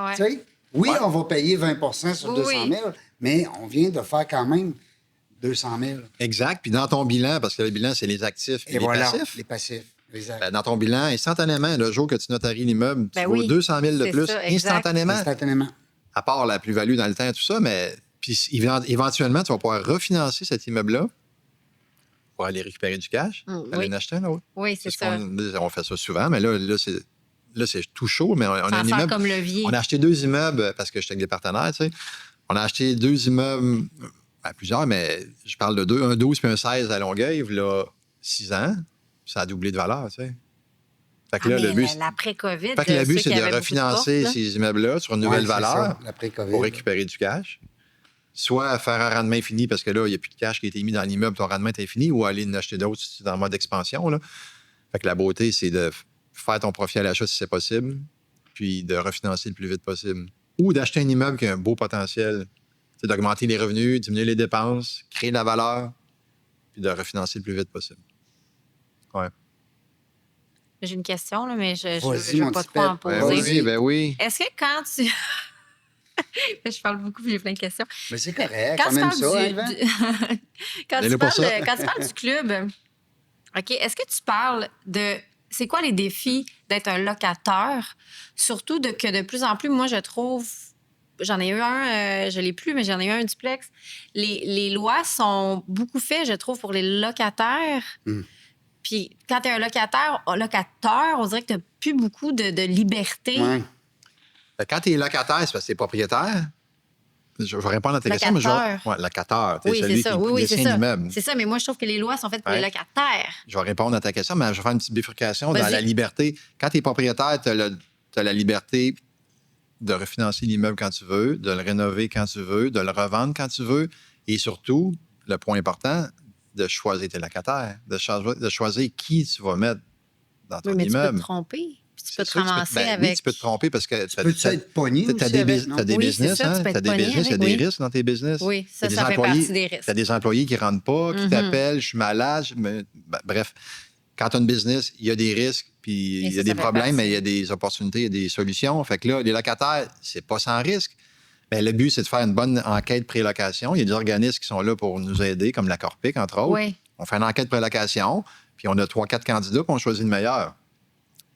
ouais. Tu sais? Oui, on va payer 20 sur 200 000, mais on vient de faire quand même 200 000. Exact. Puis dans ton bilan, parce que le bilan, c'est les actifs et Et les voilà, passifs. les passifs. Exact. Ben, dans ton bilan, instantanément, le jour que tu notaries l'immeuble, Ben tu vaux oui, 200 000 de c'est plus ça, exact. instantanément. Instantanément. À part la plus-value dans le temps et tout ça, mais puis éventuellement, tu vas pouvoir refinancer cet immeuble-là pour aller récupérer du cash, aller en acheter un autre. Oui, c'est ça. On fait ça souvent, mais là c'est tout chaud, mais on a Ça un en sert immeuble. comme levier. On a acheté 2 immeubles parce que j'étais avec des partenaires, tu sais. On a acheté 2 immeubles Plusieurs, mais je parle de deux, un 12 puis un 16 à Longueuil, là, 6 ans, ça a doublé de valeur, tu sais. Fait que là, le but, l'après-COVID, fait que le but, ceux c'est qui de avaient beaucoup refinancer portes, là. ces immeubles-là sur une nouvelle Ouais, c'est valeur ça, l'après-COVID. pour récupérer du cash. Soit faire un rendement infini parce que là, il n'y a plus de cash qui a été mis dans l'immeuble, ton rendement est infini, ou aller en acheter d'autres si tu es en mode expansion, là. Fait que la beauté, c'est de faire ton profit à l'achat si c'est possible, puis de refinancer le plus vite possible. Ou d'acheter un immeuble qui a un beau potentiel. C'est d'augmenter les revenus, diminuer les dépenses, créer de la valeur, puis de refinancer le plus vite possible. Ouais. J'ai une question, là, mais je Vas-y, ne mon veux pas petit trop en pet. poser. Vas-y. Oui. Est-ce que quand tu... Je parle beaucoup, j'ai plein de questions. Mais c'est correct, Quand on tu aime parles ça, du... Yvan. Quand On est tu là pour parles ça. quand tu parles du club, OK, est-ce que tu parles de... C'est quoi les défis d'être un locataire? Surtout que de plus en plus, moi, je trouve... J'en ai eu un, je ne l'ai plus, mais j'en ai eu un duplex. Les lois sont beaucoup faites, je trouve, pour les locataires. Puis quand tu es un locateur, on dirait que tu n'as plus beaucoup de liberté. Ouais. Fait que quand tu es locataire, c'est parce que tu es propriétaire. Je vais répondre à ta question, mais Locateur. locataire. Oui, c'est ça. Oui, c'est détient ça. l'immeuble. C'est ça, mais moi, je trouve que les lois sont faites pour Ouais. les locataires. Je vais répondre à ta question, mais je vais faire une petite bifurcation dans Vas-y. la liberté. Quand tu es propriétaire, tu as la liberté de refinancer l'immeuble quand tu veux, de le rénover quand tu veux, de le revendre quand tu veux, et surtout, le point important, de choisir tes locataires, de choisir qui tu vas mettre dans ton Oui, mais tu peux immeuble. te tromper. Puis tu peux te C'est sûr que ramasser oui, avec... tu peux te tromper parce que Peux-tu être pogné t'as aussi des, avec, non? t'as des Oui, business, c'est ça, tu hein? peux être T'as des pogné business, il y a avec, des oui. risques dans tes business. Oui, ça, T'as des ça fait employés- partie des risques. T'as des employés qui ne rentrent pas, qui t'appellent, je suis malade. Bref, quand tu as une business, il y a des risques, puis il y ça a des fait problèmes, partie. mais il y a des opportunités, il y a des solutions. Fait que là, les locataires, c'est pas sans risque. Mais le but, c'est de faire une bonne enquête pré-location. Il y a des organismes qui sont là pour nous aider, comme la Corpic, entre autres. Oui. On fait une enquête pré-location, puis on a 3-4 candidats, puis on choisit le meilleur.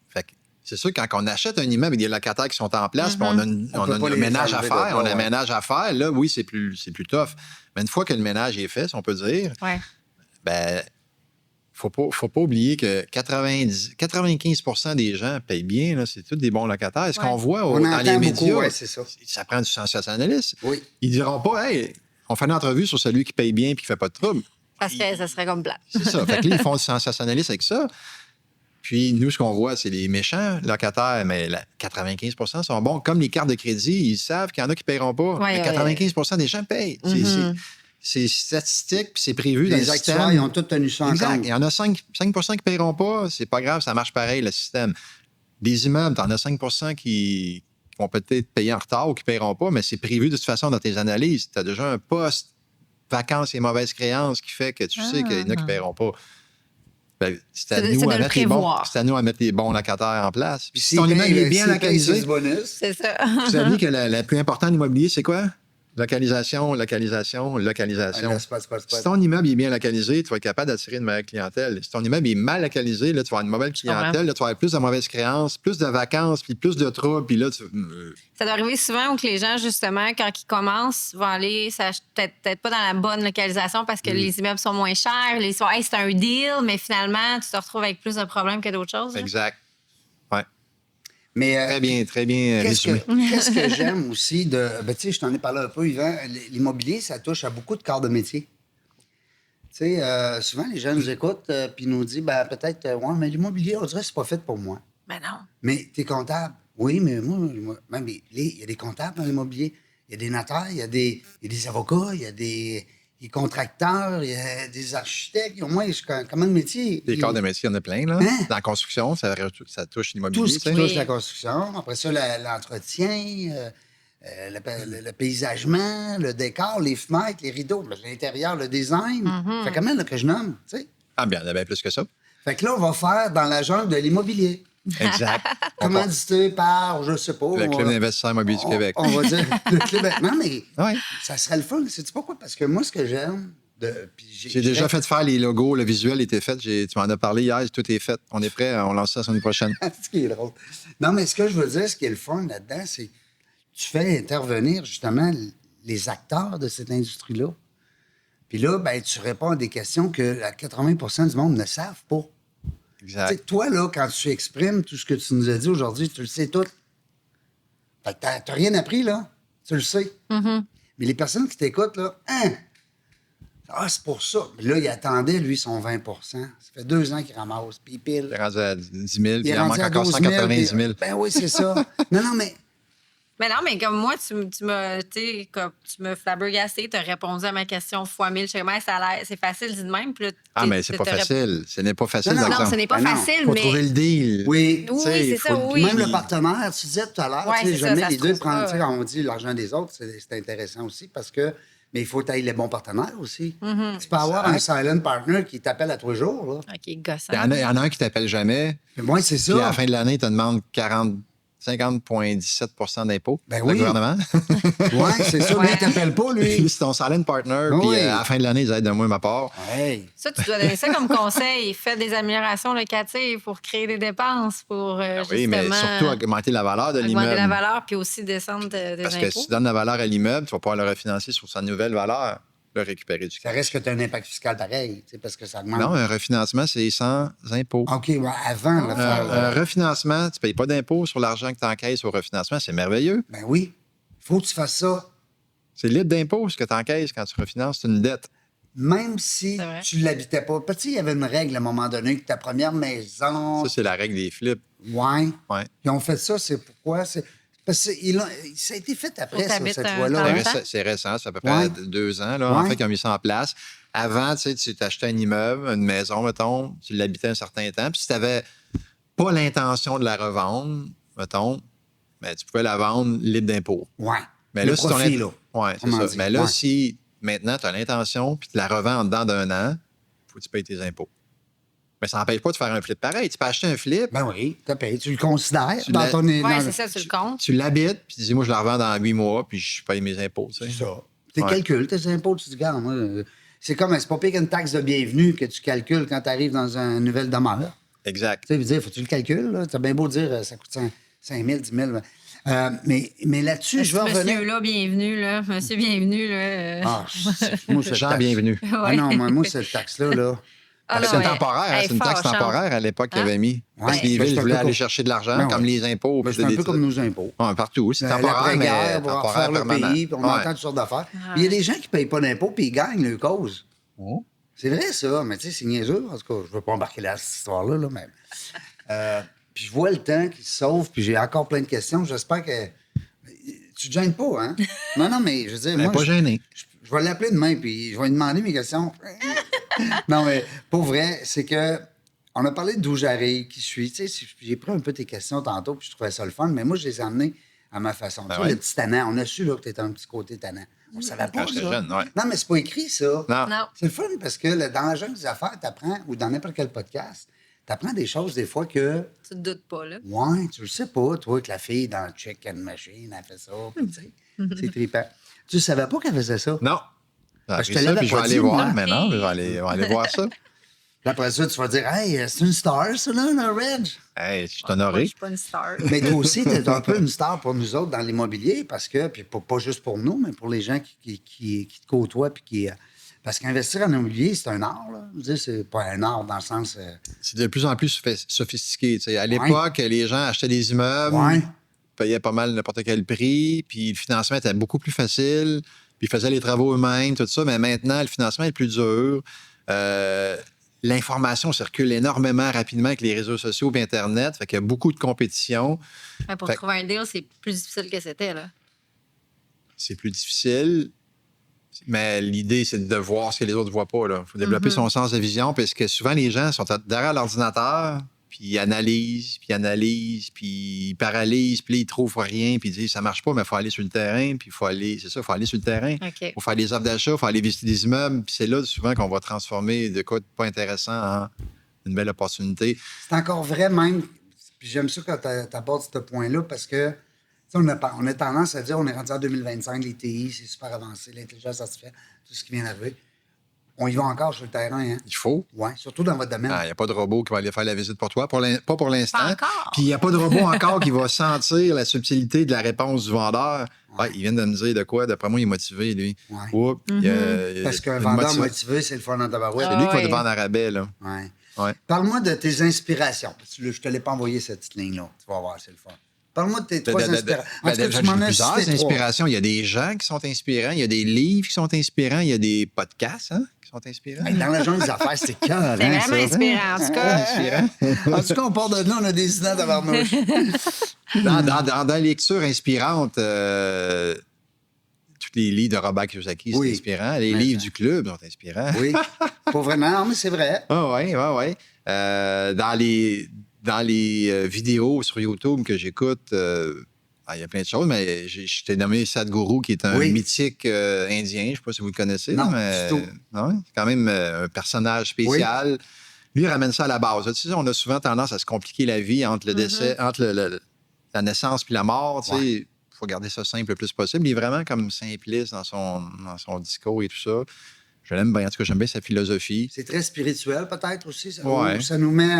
Fait que c'est sûr, quand on achète un immeuble avec des locataires qui sont en place, puis on a, On peut pas un les ménage à enlever faire, de là, on a un ouais. ménage à faire, là, oui, c'est plus tough. Mais une fois que le ménage est fait, si on peut dire, Ouais. ben faut pas oublier que 95 des gens payent bien, là, c'est tous des bons locataires. Ce Ouais. qu'on voit On dans les entend médias, beaucoup, ouais, c'est ça. ça prend du sensationnalisme. Oui. Ils diront pas, hey, on fait une entrevue sur celui qui paye bien et qui fait pas de trouble. Ça serait comme plat. C'est ça. Fait que là, ils font du sensationnalisme avec ça. Puis nous, ce qu'on voit, c'est les méchants locataires, mais 95 sont bons. Comme les cartes de crédit, ils savent qu'il y en a qui ne paieront pas. Ouais, mais 95 des gens payent. C'est statistique, puis c'est prévu dans le Les système. actuaires, ils ont tous tenu ça en Exact. compte. Il y en a 5 qui ne paieront pas. C'est pas grave, ça marche pareil, le système. Des immeubles, tu en as 5 qui vont peut-être payer en retard ou qui ne paieront pas, mais c'est prévu de toute façon dans tes analyses. Tu as déjà un poste, vacances et mauvaises créances qui fait que tu sais qu'il y en a qui ne paieront pas. Ben, c'est à C'est nous de à le mettre les bons. prévoir. C'est à nous à mettre les bons locataires en place. Puis si S'ils ton immeuble payent- est bien s'ils payent localisé, ce bonus, C'est ça. vous savez que la plus importante en immobilier, c'est quoi? Localisation. ah, là, c'est pas. Si ton immeuble est bien localisé, tu vas être capable d'attirer une meilleure clientèle. Si ton immeuble est mal localisé, là, tu vas avoir une mauvaise clientèle, là, tu vas avoir plus de mauvaises créances, plus de vacances, puis plus de troubles, puis là, Ça doit arriver souvent où que les gens, justement, quand ils commencent, vont aller peut-être pas dans la bonne localisation parce que les immeubles sont moins chers. Ils sont, hey, c'est un deal, mais finalement, tu te retrouves avec plus de problèmes que d'autres choses. là. exact. Ouais. Mais Très bien qu'est-ce résumé. qu'est-ce que j'aime aussi de. Ben, tu sais, je t'en ai parlé un peu, Yvan. L'immobilier, ça touche à beaucoup de corps de métier. Tu sais, souvent, les gens nous écoutent puis nous disent, ben, peut-être, ouais, mais l'immobilier, on dirait que c'est pas fait pour moi. Ben non. Mais t'es comptable. Oui, mais moi même, il y a des comptables dans l'immobilier. Il y a des notaires, il y a des avocats, il y a des contracteurs, il y a des architectes. Au moins, comment le métier? Les corps de métier, il y en a plein. Là. Hein? Dans la construction, ça touche l'immobilier. Tout ce qui tu sais. touche la construction. Après ça, l'entretien, le paysagement, le décor, les fenêtres, les rideaux, l'intérieur, le design. Fait comment là, que je nomme, tu sais? Ah, bien, il y en a bien plus que ça. Fait que là, on va faire dans la jungle de l'immobilier. Exact. Commandité par, je sais pas. Le Club d'investisseurs immobiliers du Québec. On va dire le club. Non, mais Ouais. ça serait le fun. Sais-tu pourquoi? Parce que moi, ce que j'aime. J'ai déjà fait faire les logos, le visuel était fait. Tu m'en as parlé hier, tout est fait. On est prêt, on lance ça la semaine prochaine. C'est ce qui est drôle. Non, mais ce que je veux dire, ce qui est le fun là-dedans, c'est que tu fais intervenir justement les acteurs de cette industrie-là. Puis là, ben, tu réponds à des questions que 80 du monde ne savent pas. Tu sais, Exact. toi, là, quand tu exprimes tout ce que tu nous as dit aujourd'hui, tu le sais tout. Fait que t'as rien appris, là. Tu le sais. Mais les personnes qui t'écoutent, là, hein? Ah, c'est pour ça. Puis là, il attendait, lui, son 20 Ça fait 2 ans qu'il ramasse. Puis il pile. Il est rendu à 10 000, puis il est en rendu manque à encore 12 000, 190 000. puis- Ben oui, c'est ça. Non, mais Mais non, mais comme moi, tu m'as, tu sais, comme tu m'as flabbergassé, tu as répondu à ma question fois 1000. Je sais comment ça a l'air, c'est facile, dis de même. Puis là, Ah, mais c'est pas facile. Ce n'est pas facile, Non, par Non, exemple. ce n'est pas Ben non, facile, Faut mais. trouver le deal. oui. Oui, Tu sais, c'est ça, faut- oui. Même le partenaire, tu disais tout à l'heure, Ouais, tu sais, c'est ça, jamais ça les se deux trouve prendre, pas. tu sais, quand on dit l'argent des autres, c'est intéressant aussi parce que, mais il faut tailler les bons partenaires aussi. Tu peux avoir un silent partner qui t'appelle à 3 jours, là. OK, gossant. Il y en a un qui t'appelle jamais, Mais moi, c'est puis à la ça. fin de l'année, il te demande 50,17 d'impôts. Ben le oui. gouvernement. Oui, c'est ça. Lui, Ouais. il t'appelle pas, lui. C'est ton silent partner, Oui. puis à la fin de l'année, ils aident de moi ma part. Hey. Ça, tu dois donner ça comme conseil. Faites des améliorations locatives pour créer des dépenses, pour Oui, mais justement surtout augmenter la valeur de augmenter l'immeuble. la valeur puis aussi descendre des Parce impôts. que si tu donnes la valeur à l'immeuble, tu vas pouvoir le refinancer sur sa nouvelle valeur, le récupérer du Ça cash. reste que tu as un impact fiscal pareil, tu sais, parce que ça augmente. Non, un refinancement, c'est sans impôts. OK, ouais, avant de le faire. Un refinancement, tu ne payes pas d'impôts sur l'argent que tu encaisses au refinancement. C'est merveilleux. Ben oui. Il faut que tu fasses ça. C'est libre d'impôts, ce que tu encaisses quand tu refinances. C'est une dette. Même si C'est vrai. tu ne l'habitais pas. Peut-être il y avait une règle à un moment donné que ta première maison. Ça, c'est la règle des flips. Ouais. Ouais. Ils ont fait ça, c'est pourquoi? Parce que ça a été fait après, Faut ça, t'habites cette un loi-là. temps. hein. Longtemps? C'est récent, c'est à peu près Ouais. 2 ans. Là, En Ouais. fait, ils ont mis ça en place. Avant, tu sais, tu t'achetais un immeuble, une maison, mettons, tu l'habitais un certain temps. Puis si tu n'avais pas l'intention de la revendre, mettons, ben, tu pouvais la vendre libre d'impôts. Ouais. Mais Le là, si ton profit, int- là. Ouais, c'est Comment ça. dire, Mais là, ouais. si maintenant tu as l'intention puis tu la revends en dedans d'un an, il faut que tu payes tes impôts. Mais ça n'empêche pas de faire un flip pareil. Tu peux acheter un flip, Ben oui, tu payé. Tu le considères Tu dans l'as- ton... Oui, dans- c'est ça, tu le comptes. tu l'habites, puis tu dis, moi, je la revends dans 8 mois, puis je paye mes impôts. Tu sais. C'est ça. Tu Ouais. calcules tes impôts, tu te dis, regarde, moi, c'est comme, c'est pas pire qu'une taxe de bienvenue que tu calcules quand tu arrives dans une nouvelle demeure. Exact. Tu sais, veux dire, faut que tu le calcules, là. T'as bien beau dire, ça coûte 5 000, 10 000. Mais là-dessus, je vais revenir. Monsieur-là, bienvenue, là. Monsieur, bienvenue, là. Ah, moi, cette Jean, taxe- bienvenue. Ah non, moi, cette taxe-là, là. Ah C'est non, temporaire, hein, elle est c'est une taxe fâchante. temporaire à l'époque qu'ils Hein? avaient mis. Parce Ouais. que les Ben, villes c'est un voulaient peu aller comme- chercher de l'argent, Ben comme ouais. les impôts. Ben, puis c'est un des- peu comme nos impôts. Ouais, partout. C'est temporaire, mais L'après-guerre, pour temporaire refaire le permanent. pays, puis on Ouais. entend toutes sortes d'affaires. Puis il y a des gens qui ne payent pas d'impôts, puis ils gagnent leur cause. Oh. C'est vrai, ça, mais tu sais, c'est niaiseux. En tout cas, je ne veux pas embarquer dans cette histoire-là, là, mais... puis je vois le temps qui se sauve, puis j'ai encore plein de questions. J'espère que... Tu te gênes pas, hein? Non, mais je veux dire, Ben, moi, pas gêné. je vais l'appeler demain, puis je vais lui demander mes questions. Non, mais pour vrai, c'est que... On a parlé d'où j'arrive, qui je suis. Tu sais, j'ai pris un peu tes questions tantôt, puis je trouvais ça le fun, mais moi, je les ai amenées à ma façon. Ben Tu vois, ouais. le petit tannant, on a su là, que tu étais un petit côté tannant. On ne savait pas, Quand j'étais ça. jeune, ouais. Non, mais c'est pas écrit, ça. Non. Non. C'est le fun parce que dans la jungle des affaires, tu apprends, ou dans n'importe quel podcast, tu apprends des choses des fois que, Tu te doutes pas, là. ouais, tu le sais pas, toi, que la fille dans le chicken machine, elle fait ça, puis tu sais, c'est trippant. Tu savais pas qu'elle faisait ça? Non. J'ai Ben, je appris te ça, l'avais puis je vais pas aller dit, voir moi. maintenant. Je vais aller voir ça. Puis après ça, tu vas dire, hey, c'est une star, ça, là, le Reg. Hey, je suis Moi, honoré. je suis pas une star. Mais toi aussi, tu es un peu une star pour nous autres dans l'immobilier, parce que, puis pas juste pour nous, mais pour les gens qui te côtoient, puis qui. Parce qu'investir en immobilier, c'est un art, là. Je veux dire, c'est pas un art dans le sens. C'est de plus en plus sophistiqué. Tu sais. À l'époque, les gens achetaient des immeubles, Ouais. payaient pas mal n'importe quel prix, puis le financement était beaucoup plus facile, puis ils faisaient les travaux eux-mêmes, tout ça. Mais maintenant, le financement est plus dur. L'information circule énormément rapidement avec les réseaux sociaux et Internet. Fait qu'il y a beaucoup de compétition. Ouais, pour Fait- trouver un deal, c'est plus difficile que c'était, là. C'est plus difficile. Mais l'idée, c'est de voir ce que les autres ne voient pas. Il faut développer son sens de vision, parce que souvent, les gens sont derrière l'ordinateur, puis ils analysent, puis ils paralysent, puis là, ils ne trouvent rien, puis ils disent, ça ne marche pas, mais il faut aller sur le terrain, puis il faut aller sur le terrain. OK. Il faut faire des offres d'achat, il faut aller visiter des immeubles, puis c'est là, souvent, qu'on va transformer de quoi de pas intéressant en une belle opportunité. C'est encore vrai, même. Puis j'aime ça quand tu abordes ce point-là, parce que, tu sais, on a tendance à dire on est rendu en 2025, les TI, c'est super avancé, l'intelligence artificielle, tout ce qui vient d'arriver. On y va encore sur le terrain, hein? Il faut. Oui, surtout dans votre domaine. Il n'y a pas de robot qui va aller faire la visite pour toi, pas pour l'instant. Pas encore. Puis il n'y a pas de robot encore qui va sentir la subtilité de la réponse du vendeur. Ouais, il vient de me dire de quoi. D'après moi, il est motivé, lui. Ouais. Oups, il y a- Parce qu'un une vendeur motiva- motivé, c'est le fun en tabarouette. C'est lui qui va ouais. te vendre à rabais, là. Ouais. Ouais. Parle-moi de tes inspirations. Parce que je te l'ai pas envoyé, cette petite ligne-là. Tu vas voir, c'est le fun. Parle-moi de tes trois inspirations. En tout cas, J'ai tu m'en as plusieurs cité trois. inspirations. Il y a des gens qui sont inspirants, il y a des livres qui sont inspirants, il y a des podcasts, hein, qui qui sont inspirants. Hey, dans la jungle des affaires, c'est cœur. C'est vraiment inspirant, en tout cas. En tout cas, on part de là, on a des idées d'avoir nos. Dans la lecture inspirante, tous les livres de Robert Kiyosaki, c'est Oui. inspirant. Les Mais livres ça- du club sont inspirants. Oui, pas vraiment, non, mais c'est vrai. Ah oui, oui, oui. Dans les vidéos sur YouTube que j'écoute, il y a plein de choses, mais je t'ai nommé Sadhguru, qui est un Oui. mythique indien. Je ne sais pas si vous le connaissez. Non, mais du tout. non, c'est quand même un personnage spécial. Lui, il ramène ça à la base. Tu sais, on a souvent tendance à se compliquer la vie entre le décès, entre la naissance puis la mort. Tu sais, il faut garder ça simple le plus possible. Il est vraiment comme simpliste dans son discours et tout ça. Je l'aime bien. En tout cas, j'aime bien sa philosophie. C'est très spirituel, peut-être aussi. Ça, Ouais. ou ça nous met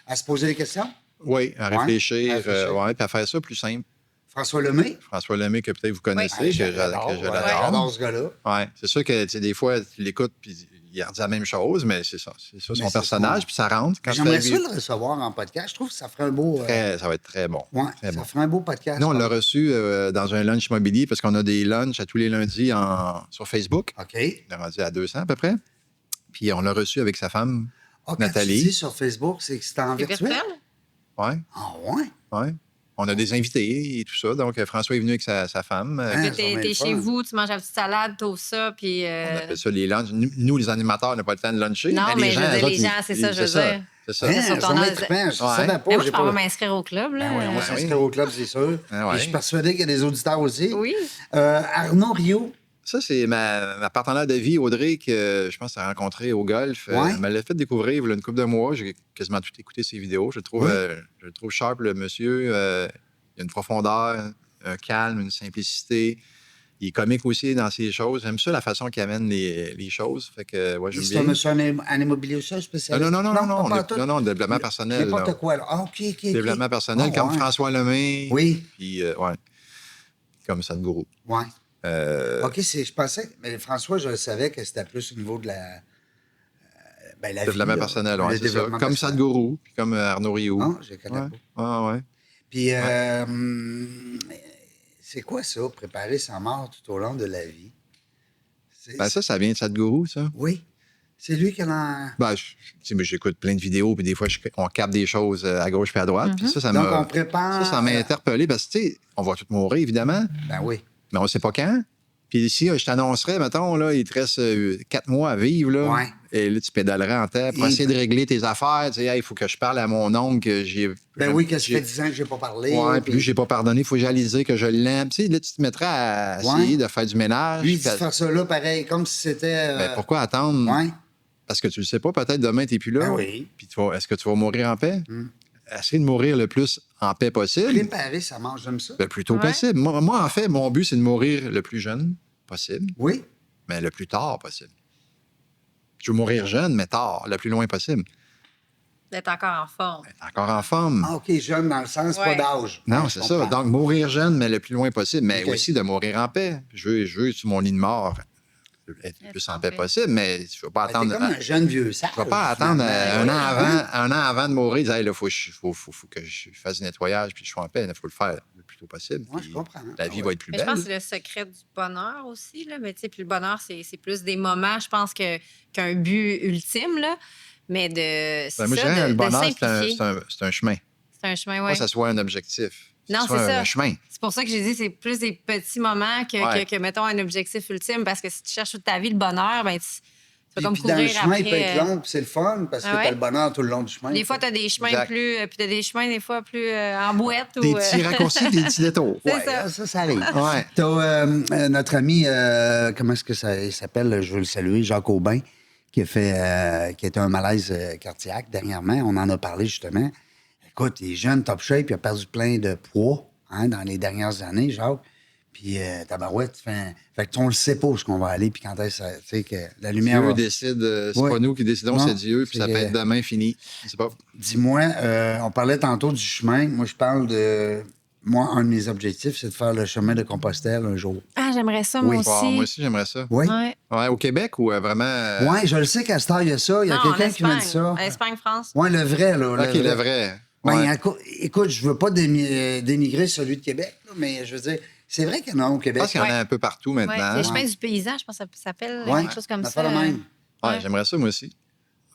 à se poser des questions. Oui, à réfléchir, à réfléchir. puis à faire ça plus simple. François Lemay. François Lemay, que peut-être vous connaissez, Oui. que J'adore j'adore. ce gars-là. Ouais, c'est sûr que tu sais, des fois, tu l'écoutes puis il redit la même chose, mais c'est ça son c'est personnage, son- puis ça rentre. Quand J'aimerais tu ça le recevoir en podcast. Je trouve que ça ferait un beau. ça va être très bon. Ouais, Très ça bon. ferait un beau podcast. Nous, on l'a reçu dans un lunch immobilier parce qu'on a des lunchs à tous les lundis sur Facebook. OK. On est rendu à 200 à peu près. Puis on l'a reçu avec sa femme, Ah, quand Nathalie. tu dis sur Facebook, c'est que c'est en C'est virtuel. virtuel? Ouais, Ah, ouais. ouais. On a des invités et tout ça. Donc, François est venu avec sa femme. Hein? Là, ça t'es va t'es être chez fun. vous, tu manges la petite salade, t'ouvres ça, puis... On appelle ça les lunchs. Nous, les animateurs, on n'a pas le temps de luncher. Non, mais je veux dire, eux les autres, gens, c'est ça, je veux dire. C'est ça. Hein, sur ça ton va âge. être trippant. Je ne Ouais. savais pas. Mais moi, j'ai je peux pas- m'inscrire au club, là. Ben oui, on va Ah s'inscrire au club, c'est sûr. Ah ouais. Et je suis persuadé qu'il y a des auditeurs aussi. Oui. Arnaud Rio. Ça, c'est ma partenaire de vie, Audrey, que je pense que tu as rencontré au golf. Ouais. Elle me l'a fait découvrir il y a une couple de mois. J'ai quasiment tout écouté ses vidéos. Je le trouve sharp, le monsieur. Il a une profondeur, un calme, une simplicité. Il est comique aussi dans ses choses. J'aime ça, la façon qu'il amène les choses. Fait que, ouais, j'aime C'est un bien. monsieur en immobilier aussi, un spécialiste? Non, pas en tout. non, développement personnel. N'importe là. quoi. Là. Ah, OK, OK. Développement personnel, Ah, comme ouais. François Lemay. Oui, Puis, ouais, comme Sadhguru. oui. Euh, OK, je pensais... Mais François, je savais que c'était plus au niveau de la... Ben, la développement vie, là. personnel, Le ouais, c'est ça. développement Comme personnel. Sadhguru, puis comme Arnaud Rioux. Non, je ne connais Ouais. pas. Ouais. Puis, c'est quoi ça, préparer sa mort tout au long de la vie? Ben ça vient de Sadhguru, ça. Oui. C'est lui qui en... Ben, tu sais, mais j'écoute plein de vidéos, puis des fois, on capte des choses à gauche puis à droite. Puis ça Donc, m'a... on prépare... Ça m'a interpellé parce que, tu sais, on va tous mourir, évidemment, Ben oui. mais on ne sait pas quand. Puis ici, je t'annoncerais, mettons, là, il te reste 4 mois à vivre, là. Ouais. Et là, tu pédalerais en terre pour Et- essayer de régler tes affaires. Tu sais, hey, il faut que je parle à mon oncle que j'ai... Ben oui, que ça j'ai- fait 10 ans que je n'ai pas parlé. Ouais, puis lui, j'ai pas pardonné, il faut que j'aille dire que je l'aime. Tu sais, là, tu te mettrais à essayer de faire du ménage. Lui, il dit puis de faire ça là, pareil, comme si c'était... ben, pourquoi attendre? Ouais. Parce que tu le sais pas, peut-être demain, tu n'es plus là. Ben oui. Puis est-ce que tu vas mourir en paix? Essayer de mourir le plus en paix possible, Préparer sa mort, j'aime ça. le plus tôt Ouais. possible. Moi, en fait, mon but, c'est de mourir le plus jeune possible, Oui. mais le plus tard possible. Je veux mourir jeune, mais tard, le plus loin possible. D'être encore en forme. Être encore en forme. Ah, OK, jeune dans le sens, pas Ouais. d'âge. Non, Ouais, c'est je ça. comprends. Donc, mourir jeune, mais le plus loin possible, mais OK. aussi de mourir en paix. Je veux sur mon lit de mort, être le plus en paix possible, mais je ne veux pas Ben, t'es attendre... comme un jeune vieux sage. Je ne vais pas attendre un an avant de mourir, dire, il faut que je fasse du nettoyage puis je sois en paix. Il faut le faire le plus tôt possible. Ouais, puis je comprends. La vie Ah va ouais. être plus Mais je belle. pense que c'est le secret du bonheur aussi, là. Mais tu sais, puis le bonheur, c'est plus des moments, je pense, qu'un but ultime, là. Mais de... C'est Ben, moi, je ça, dirais, de le bonheur, simplifier. c'est un chemin. C'est un chemin, Pas oui. que ça soit un objectif. Non, Que ce c'est soit ça. un chemin. C'est pour ça que j'ai dit c'est plus des petits moments Ouais. que, mettons, un objectif ultime. Parce que si tu cherches toute ta vie le bonheur, ben tu vas Puis, comme puis dans courir le chemin, il peut après. être long, puis c'est le fun, parce que Ah ouais? t'as le bonheur tout le long du chemin. Des fois, tu as des chemins Exact. plus... Puis tu as des chemins, des fois, plus en boîte. Des ou, petits raccourcis, des petits détours. C'est Ouais, ça. ça arrive. Ouais. T'as notre ami, comment est-ce que ça il s'appelle? Je veux le saluer, Jacques Aubin, qui a été un malaise cardiaque dernièrement. On en a parlé justement. Écoute, il est jeune, top shape, il a perdu plein de poids dans les dernières années, Jacques. Puis, tabarouette, fait que on le sait pas où est-ce qu'on va aller, puis quand est-ce tu sais, que la lumière Dieu va... décide, c'est Ouais. pas nous qui décidons, Non, c'est Dieu, puis ça c'est peut que- être demain fini. Je sais pas. Dis-moi, on parlait tantôt du chemin. Moi, je parle de... Moi, un de mes objectifs, c'est de faire le chemin de Compostelle un jour. Ah, j'aimerais ça, Oui. moi Wow, aussi. moi aussi, j'aimerais ça. Oui? Ouais. Ouais, au Québec ou vraiment. Oui, je le sais qu'à cette heure, il y a ça. Il y a Non, en quelqu'un qui m'a dit Espagne. ça. Espagne, France. Oui, le vrai, là. OK, le vrai. Ben, Ouais. écoute, je veux pas dénigrer celui de Québec, là, mais je veux dire, c'est vrai qu'il y en a au Je Québec. pense qu'il y en a un peu partout Ouais. maintenant. Les chemins du paysan, je pense que ça s'appelle Ouais, quelque chose comme on a ça. fait le même. Ouais, j'aimerais ça, moi aussi.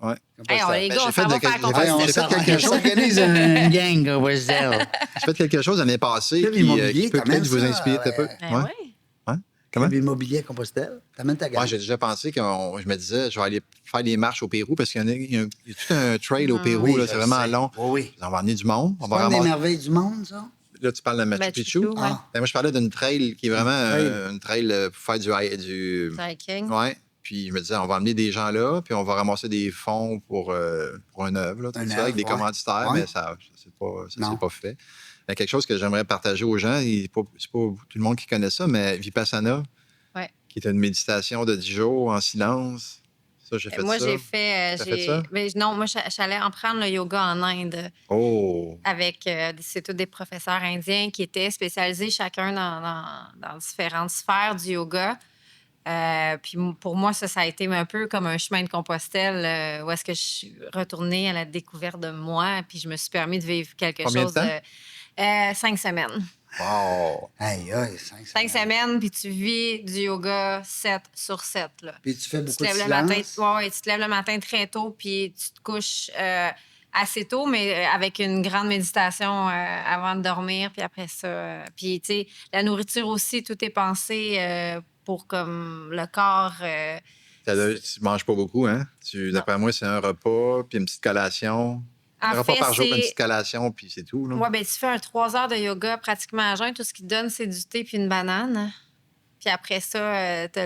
Ouais. Hey, les gars, j'ai on fait s'en va de- faire j'ai fait- Compostelle. on j'ai fait quelque chose. s'organise une gang, Compostelle. J'ai fait quelque chose l'année passée Club qui immobilier, peut t'amènes peut-être vous ça, inspirer un peu. Ben ouais. Ouais. Comment? Club immobilier à Compostelle. T'amènes ta gang. Ouais, j'ai déjà pensé que je me disais, je vais aller faire des marches au Pérou parce qu'il y a tout un trail au Pérou, Oui, là, je c'est vraiment sais. long. Oui. On va emmener du monde. On C'est va pas une des ramasser. merveilles du monde, ça? Là, tu parles de Machu Machu Picchu. Picchu, ouais. Ah. Ben, moi, je parlais d'une trail qui est vraiment une trail pour faire du Hiking. ouais. Puis je me disais, on va emmener des gens là, puis on va ramasser des fonds pour une œuvre, là, tout Une ça, avec œuvre, des ouais. commanditaires, Ouais. mais ça Non. s'est pas fait. Mais quelque chose que j'aimerais partager aux gens, c'est pas tout le monde qui connaît ça, mais Vipassana, Ouais. qui est une méditation de 10 jours en silence. Ça, j'ai fait Moi, ça. j'ai fait. T'as fait ça? Mais non, moi, j'allais en prendre le yoga en Inde Oh! avec. C'est tous des professeurs indiens qui étaient spécialisés chacun dans différentes sphères du yoga. Puis pour moi, ça a été un peu comme un chemin de Compostelle où est-ce que je suis retournée à la découverte de moi, puis je me suis permis de vivre quelque Combien de chose. temps? 5 semaines. Wow! Aïe, aïe, 5 semaines, puis tu vis du yoga 7 sur 7. Là. Puis tu fais Tu beaucoup te de lèves le silence. matin, ouais, tu te lèves le matin très tôt, puis tu te couches assez tôt, mais avec une grande méditation avant de dormir, puis après ça. Puis, tu sais, la nourriture aussi, tout est pensé pour comme le corps. Tu manges pas beaucoup, hein? D'après moi, c'est un repas, puis une petite collation. Un En repas fait, par jour, puis une c'est- petite collation, puis c'est tout. Là. Ouais, ben tu fais un 3 heures de yoga pratiquement à jeun. Tout ce qui te donne, c'est du thé puis une banane. Puis après ça, t'as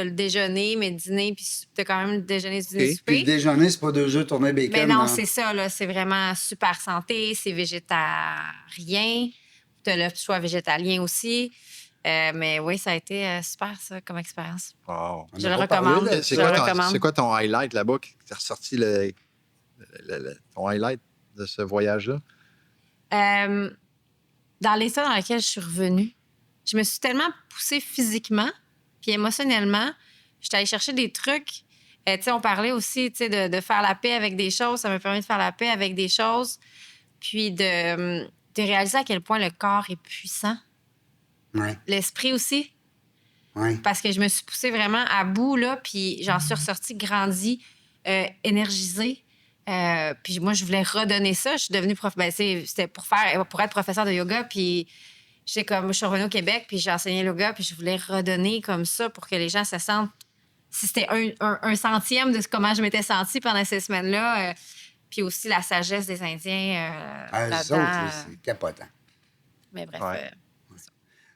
le déjeuner, mais le dîner, puis t'as quand même le déjeuner, du dîner, OK. Puis souper. le déjeuner, c'est pas 2 œufs tournés bacon. Mais non, hein? c'est ça, là. C'est vraiment super santé, c'est végétarien. T'as le choix végétalien aussi. Mais oui, ça a été super, ça, comme expérience. Wow. On Je n'a le pas parlé recommande. de C'est Je ça. le quoi, recommande. c'est quoi ton highlight là-bas qui t'a ressorti ton highlight de ce voyage-là? Dans l'état dans lequel je suis revenue, je me suis tellement poussée physiquement puis émotionnellement. J'étais allée chercher des trucs. Tu sais, on parlait aussi de faire la paix avec des choses. Ça m'a permis de faire la paix avec des choses. Puis de réaliser à quel point le corps est puissant. Ouais, L'esprit aussi. ouais. Parce que je me suis poussée vraiment à bout, là, puis j'en suis ressortie grandie, énergisée. Puis moi, je voulais redonner ça. Je suis devenue prof. Ben, c'était pour être professeur de yoga. Puis je suis revenue au Québec, puis j'ai enseigné le yoga, puis je voulais redonner comme ça pour que les gens se sentent. Si c'était un centième de comment je m'étais sentie pendant ces semaines-là. Puis aussi la sagesse des Indiens Eux là-dedans. autres, c'est capotant. Mais bref. Ouais.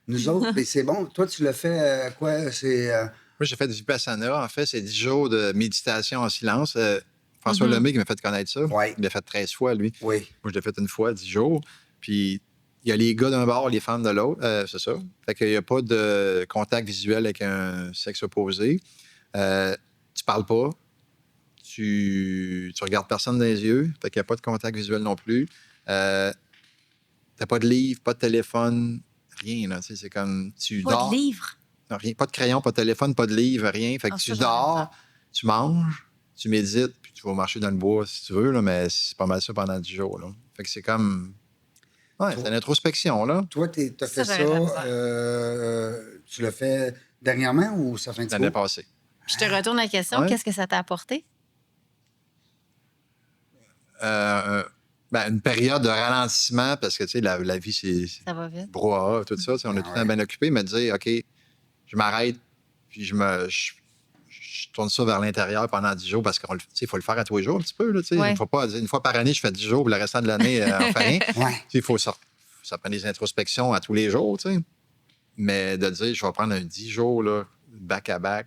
Nous autres, mais c'est bon. Toi, tu l'as fait quoi? C'est. Moi, j'ai fait du Vipassana. En fait, c'est 10 jours de méditation en silence. François Lemay qui m'a fait connaître ça. Ouais. Il l'a fait 13 fois, lui. Oui. Moi, je l'ai fait une fois, 10 jours. Puis, il y a les gars d'un bord, les femmes de l'autre. C'est ça. Fait qu'il n'y a pas de contact visuel avec un sexe opposé. Tu parles pas. Tu regardes personne dans les yeux. Fait qu'il n'y a pas de contact visuel non plus. T'as pas de livre, pas de téléphone, rien. Là, tu sais, c'est comme tu Pas dors. de livre. Non, rien, pas de crayon, pas de téléphone, pas de livre, rien. Fait que Ah, tu ça, j'aimerais dors, ça. tu manges, tu médites, puis tu vas marcher dans le bois si tu veux, là, mais c'est pas mal ça pendant 10 jours. Là. Fait que c'est comme. Ouais, c'est une introspection, là. Toi, t'as fait Ça, ça. j'aurais de la Tu l'as fait dernièrement ou ça fait un petit L'année peu? passée. Je te retourne la question. Ouais. Qu'est-ce que ça t'a apporté? Une période de ralentissement, parce que, tu sais, la vie, c'est Ça va vite. brouhaha, tout ça. Tu sais, on est tout le temps bien occupé, mais de dire, OK, je m'arrête, puis je tourne ça vers l'intérieur pendant 10 jours, parce qu'il faut le faire à tous les jours un petit peu. Là, tu sais. Ouais. Il ne faut pas dire une fois par année, je fais 10 jours, puis le restant de l'année, on fait rien. Ouais. Tu sais, il faut ça prend des introspections à tous les jours, tu sais. Mais de dire, je vais prendre un 10 jours, là, back-à-back.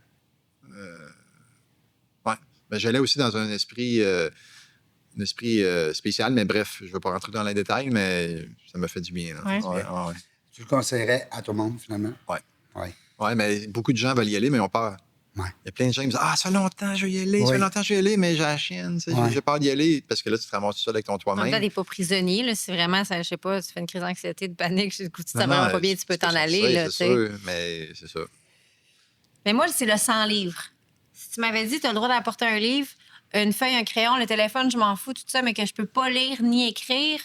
Ouais. Mais j'allais aussi dans un esprit spécial, mais bref, je ne vais pas rentrer dans les détails, mais ça me fait du bien. Là. Ouais. Ouais. Tu le conseillerais à tout le monde, finalement? Ouais. Ouais. Ouais, mais beaucoup de gens veulent y aller, mais ils ont peur. Ouais. Il y a plein de gens qui me disent, ça fait longtemps, je vais y aller, ça Oui. fait longtemps, je vais y aller, mais j'ai la chienne, tu sais, Ouais. j'ai peur d'y aller, parce que là, tu te ramasses tout seul avec ton En même temps, toi-même. t'es pas prisonnier. Là, c'est vraiment, ça, je sais pas, tu fais une crise d'anxiété, de panique, du coup, tu te Non, sens vraiment non, pas bien, tu peux c'est t'en ça, aller. Là, tu c'est sais. sûr, mais c'est ça. Mais moi, c'est le 100 livres. Si tu m'avais dit, tu as le droit d'apporter un livre, une feuille, un crayon, le téléphone, je m'en fous, tout ça, mais que je peux pas lire ni écrire,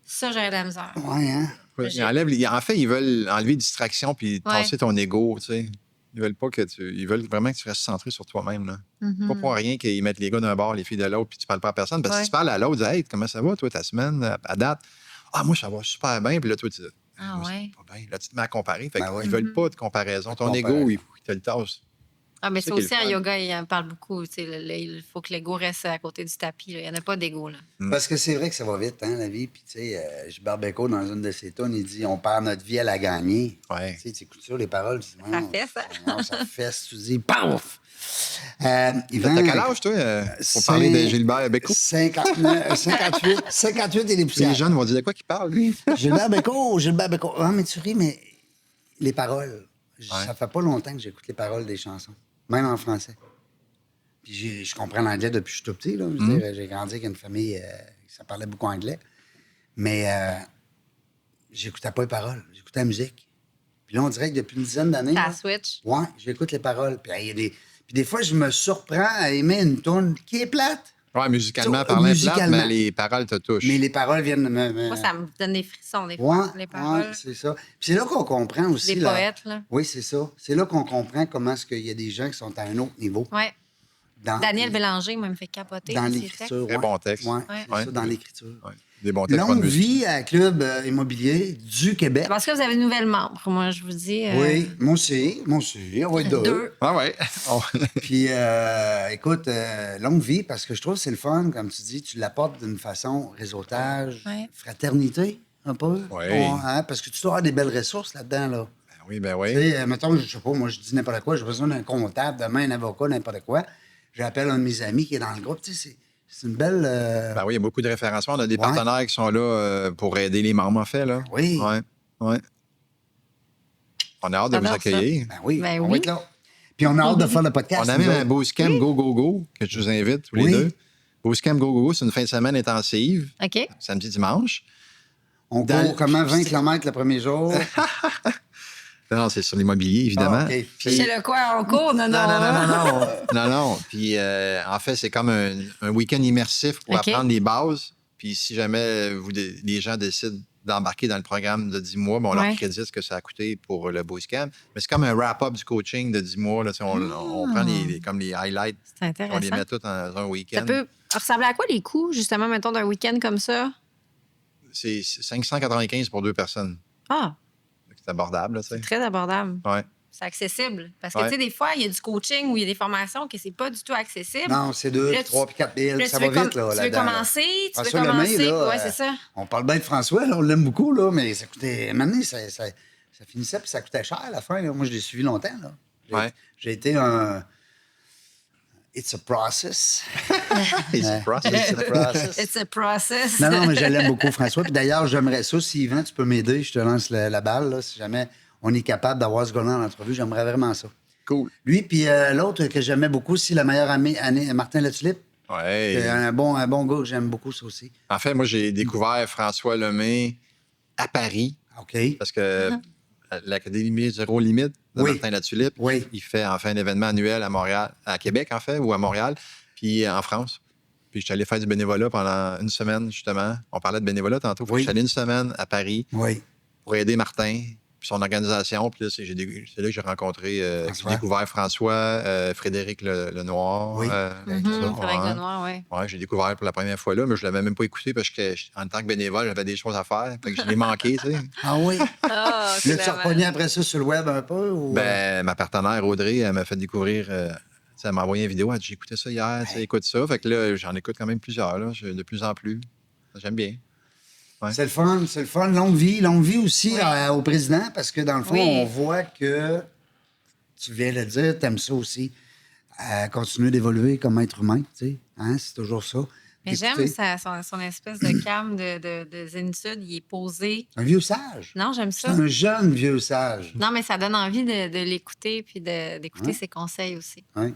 ça, j'aurais de la misère. Ouais, hein? En fait, ils veulent enlever distraction puis tasser ton ego, tu sais. Ils veulent pas que ils veulent vraiment que tu restes centré sur toi-même. Là. Mhm. Pas pour rien qu'ils mettent les gars d'un bord, les filles de l'autre, puis tu parles pas à personne. Parce que Ouais. si tu parles à l'autre, tu dis, hey, comment ça va, toi, ta semaine, à date? Ah, moi, ça va super bien. Puis là, toi, tu dis, Ah moi, ouais. c'est pas bien. Là, tu te mets à comparer. Fait Ben qu'ils oui. veulent pas de comparaison. Ton comparaison. ego, il te le tasse. Ah, mais C'est ça qui est aussi, le en fun. yoga, il en parle beaucoup. Tu sais, il faut que l'ego reste à côté du tapis. Là. Il n'y en a pas d'ego. Là. Parce que c'est vrai que ça va vite, hein, la vie. Puis, tu sais, Gilbert Bécaud, dans une de ses tunes, il dit on perd notre vie à la gagner. Ouais. Tu sais, tu écoutes ça, les paroles, tu dis, Ça non, fesse, hein? non, ça fesse, tu dis, paf! T'as quel âge, toi, pour parler de Gilbert Bécaud? 59, 58 et les poussières. Les jeunes vont dire de quoi qu'il parle, lui? Gilbert Bécaud. Ah, mais tu ris, mais les paroles. Ça fait pas longtemps que j'écoute les paroles des chansons, même en français. Puis je comprends l'anglais depuis que je suis tout petit. Là. Je veux dire, j'ai grandi avec une famille ça parlait beaucoup anglais. Mais j'écoutais pas les paroles, j'écoutais la musique. Puis là, on dirait que depuis une dizaine d'années, Ça là, switch. ouais, j'écoute les paroles. Puis puis des fois, je me surprends à aimer une tune qui est plate. Ouais, musicalement, Ça, parlant plate, musicalement. mais les paroles te touchent. Mais les paroles viennent de me... Moi, ça me donne des frissons, des Ouais, fois, les paroles. ouais, c'est ça. Puis c'est là qu'on comprend aussi... Des poètes, là. Oui, c'est ça. C'est là qu'on comprend comment est-ce qu'il y a des gens qui sont à un autre niveau. Ouais. Dans- Daniel Bélanger, moi, me fait capoter. Dans là, ses l'écriture, Très ouais. bon texte. Ouais, Ouais. c'est ça, dans l'écriture. Ouais. Des bons textes. pas de Longue musique. vie à Club Immobilier du Québec. textes. Parce que vous avez de nouvelles membres, moi, je vous dis. Oui, moi aussi, on va être deux. Deux. Ah ouais. Oh. Puis, écoute, longue vie, parce que je trouve que c'est le fun, comme tu dis, tu l'apportes d'une façon réseautage, Ouais. fraternité, un peu. Oui. Bon, hein, parce que tu dois avoir des belles ressources là-dedans, là. Ben oui. Tu sais, mettons, je sais pas, moi, je dis n'importe quoi, j'ai besoin d'un comptable, demain, un avocat, n'importe quoi. J'appelle un de mes amis qui est dans le groupe. Tu sais, c'est une belle... Ben oui, il y a beaucoup de référencements. On a des Ouais. partenaires qui sont là pour aider les membres, en fait. Là. Oui. Ouais. Ouais. On a hâte de vous J'adore ça. accueillir. Ben oui, Ben on oui. va être là. Puis on a hâte de faire le podcast. On a même nous un autres. Bootcamp Go Go Go que je vous invite tous les Oui. deux. Bootcamp Go Go Go, c'est une fin de semaine intensive, OK. samedi, dimanche. On Dans- court comment 20 km le premier jour. Non, c'est sur l'immobilier, évidemment. Ah, OK. Puis- C'est le quoi en cours? Non, non. non. Non, non. Puis, en fait, c'est comme un week-end immersif pour OK. apprendre les bases. Puis, si jamais les gens décident d'embarquer dans le programme de 10 mois, ben, on Ouais. leur crédite ce que ça a coûté pour le Bootcamp. Mais c'est comme un wrap-up du coaching de 10 mois. Là, tu sais, on prend comme les highlights, C'est on intéressant. les met tous dans un week-end. Ça peut ressembler à quoi les coûts, justement, mettons, d'un week-end comme ça? C'est 595 pour 2 personnes. Ah, C'est abordable, là, tu sais. très abordable. Ouais. C'est accessible. Parce que, Ouais. tu sais, des fois, il y a du coaching ou il y a des formations que c'est pas du tout accessible. Non, c'est 2, Là, 3 puis 4 000. Là, Ça tu va veux vite, là. tu veux là-dedans, là. commencer, tu veux François Lemay, commencer. là, Ouais, c'est ça. On parle bien de François, là, on l'aime beaucoup, là, mais ça coûtait. Maintenant, ça finissait puis ça coûtait cher à la fin. Là. Moi, je l'ai suivi longtemps. Là. Ouais. J'ai été un. It's a process. It's a process. It's a process. It's a process. Non, mais je l'aime beaucoup, François. Puis d'ailleurs, j'aimerais ça. Si Yvan, tu peux m'aider, je te lance la balle. Là, si jamais on est capable d'avoir ce gars-là en entrevue, j'aimerais vraiment ça. Cool. Lui, puis l'autre que j'aimais beaucoup, c'est la meilleure amie, Martin Latulippe. Ouais. C'est un bon gars que j'aime beaucoup, ça aussi. En fait, moi, j'ai découvert François Lemay à Paris. OK. Parce que l'Académie Zéro Limite de Oui. Martin Latulippe, Oui. il fait enfin un événement annuel à Montréal, à Québec, en fait, ou à Montréal, puis en France. Puis je suis allé faire du bénévolat pendant une semaine, justement. On parlait de bénévolat tantôt. Oui. Je suis allé une semaine à Paris Oui. pour aider Martin, puis son organisation. Puis là, c'est là que j'ai rencontré, François. j'ai découvert François, Frédéric Lenoir. Oui. tout ça, Frédéric ouais. Lenoir, oui. Ouais, j'ai découvert pour la première fois là, mais je l'avais même pas écouté parce que en tant que bénévole, j'avais des choses à faire. Fait que je l'ai manqué, tu sais. Ah oui? Ah, Là, tu repogné après ça sur le web un peu? Ou... Ben, ma partenaire Audrey, elle m'a fait découvrir. Tu sais, elle m'a envoyé une vidéo. Elle dit j'ai écouté ça hier, tu sais, écoute ça. Fait que là, j'en écoute quand même plusieurs, là, de plus en plus. J'aime bien. C'est le fun, c'est le fun. Longue vie aussi au président, parce que dans le fond, Oui. on voit que, tu viens de le dire, t'aimes ça aussi, continuer d'évoluer comme être humain, tu sais. Hein? C'est toujours ça. Mais Puis, j'aime écoutez, son espèce de calme, de zénitude. Il est posé. Un vieux sage. Non, j'aime C'est ça. un jeune vieux sage. Non, mais ça donne envie de l'écouter puis d'écouter Ouais. ses conseils aussi. Hein?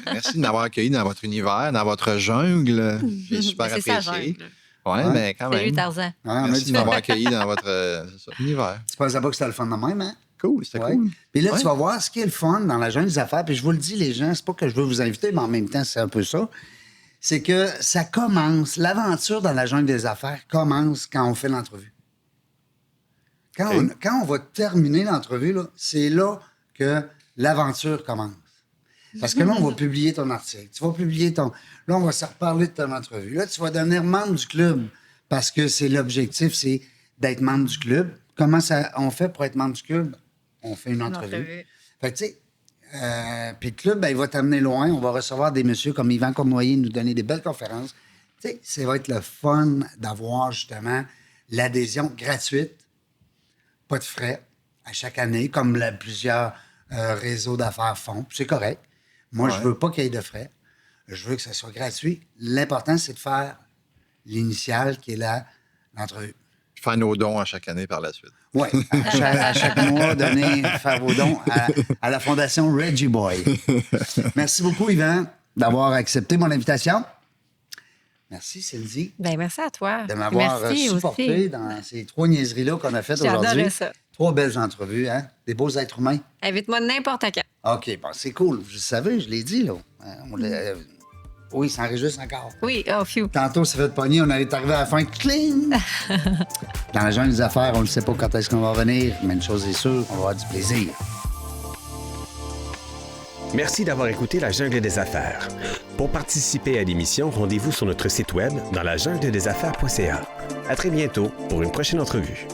Merci de m'avoir accueilli dans votre univers, dans votre jungle. J'ai super Mais c'est sa apprécié. jungle. Ouais, Ouais. mais quand C'est lui, même. Tarzan. Ouais, on a Merci dit- de m'avoir accueilli dans votre c'est ça, univers. Tu pensais pas que c'était le fun de même, hein? Cool, c'était Ouais. cool. Puis là, Ouais. tu vas voir ce qui est le fun dans la jungle des affaires. Puis je vous le dis, les gens, c'est pas que je veux vous inviter, mais en même temps, c'est un peu ça. C'est que ça commence, l'aventure dans la jungle des affaires commence quand on fait l'entrevue. Quand on va terminer l'entrevue, là, c'est là que l'aventure commence. Parce que là, on va publier ton article. Tu vas publier ton... Là, on va se reparler de ton entrevue. Là, tu vas devenir membre du club parce que c'est l'objectif, c'est d'être membre du club. Comment on fait pour être membre du club? On fait une entrevue. Fait que, tu sais, puis le club, ben, il va t'amener loin. On va recevoir des messieurs comme Yvan Cournoyer nous donner des belles conférences. Tu sais, ça va être le fun d'avoir justement l'adhésion gratuite, pas de frais, à chaque année, comme plusieurs réseaux d'affaires font. Puis c'est correct. Moi, je veux pas qu'il y ait de frais. Je veux que ça soit gratuit. L'important, c'est de faire l'initiale qui est l'entrevue. Faire nos dons à chaque année par la suite. Oui, à chaque mois, faire vos dons à la Fondation Reggie Boy. Merci beaucoup, Yvan, d'avoir accepté mon invitation. Merci, Sylvie. Bien, merci à toi. De m'avoir supporté aussi dans ces 3 niaiseries-là qu'on a faites aujourd'hui. J'adorais ça. 3 belles entrevues, hein? Des beaux êtres humains. Invite-moi n'importe quand. OK, bon, c'est cool. Je savais, je l'ai dit, là. Oui, ça enregistre encore. Oui, oh, phew. Tantôt, ça fait de pogner, on est arrivé à la fin. Cling! Dans la jungle des affaires, on ne sait pas quand est-ce qu'on va revenir, mais une chose est sûre, on va avoir du plaisir. Merci d'avoir écouté La Jungle des Affaires. Pour participer à l'émission, rendez-vous sur notre site web dans lajungledesaffaires.ca. À très bientôt pour une prochaine entrevue.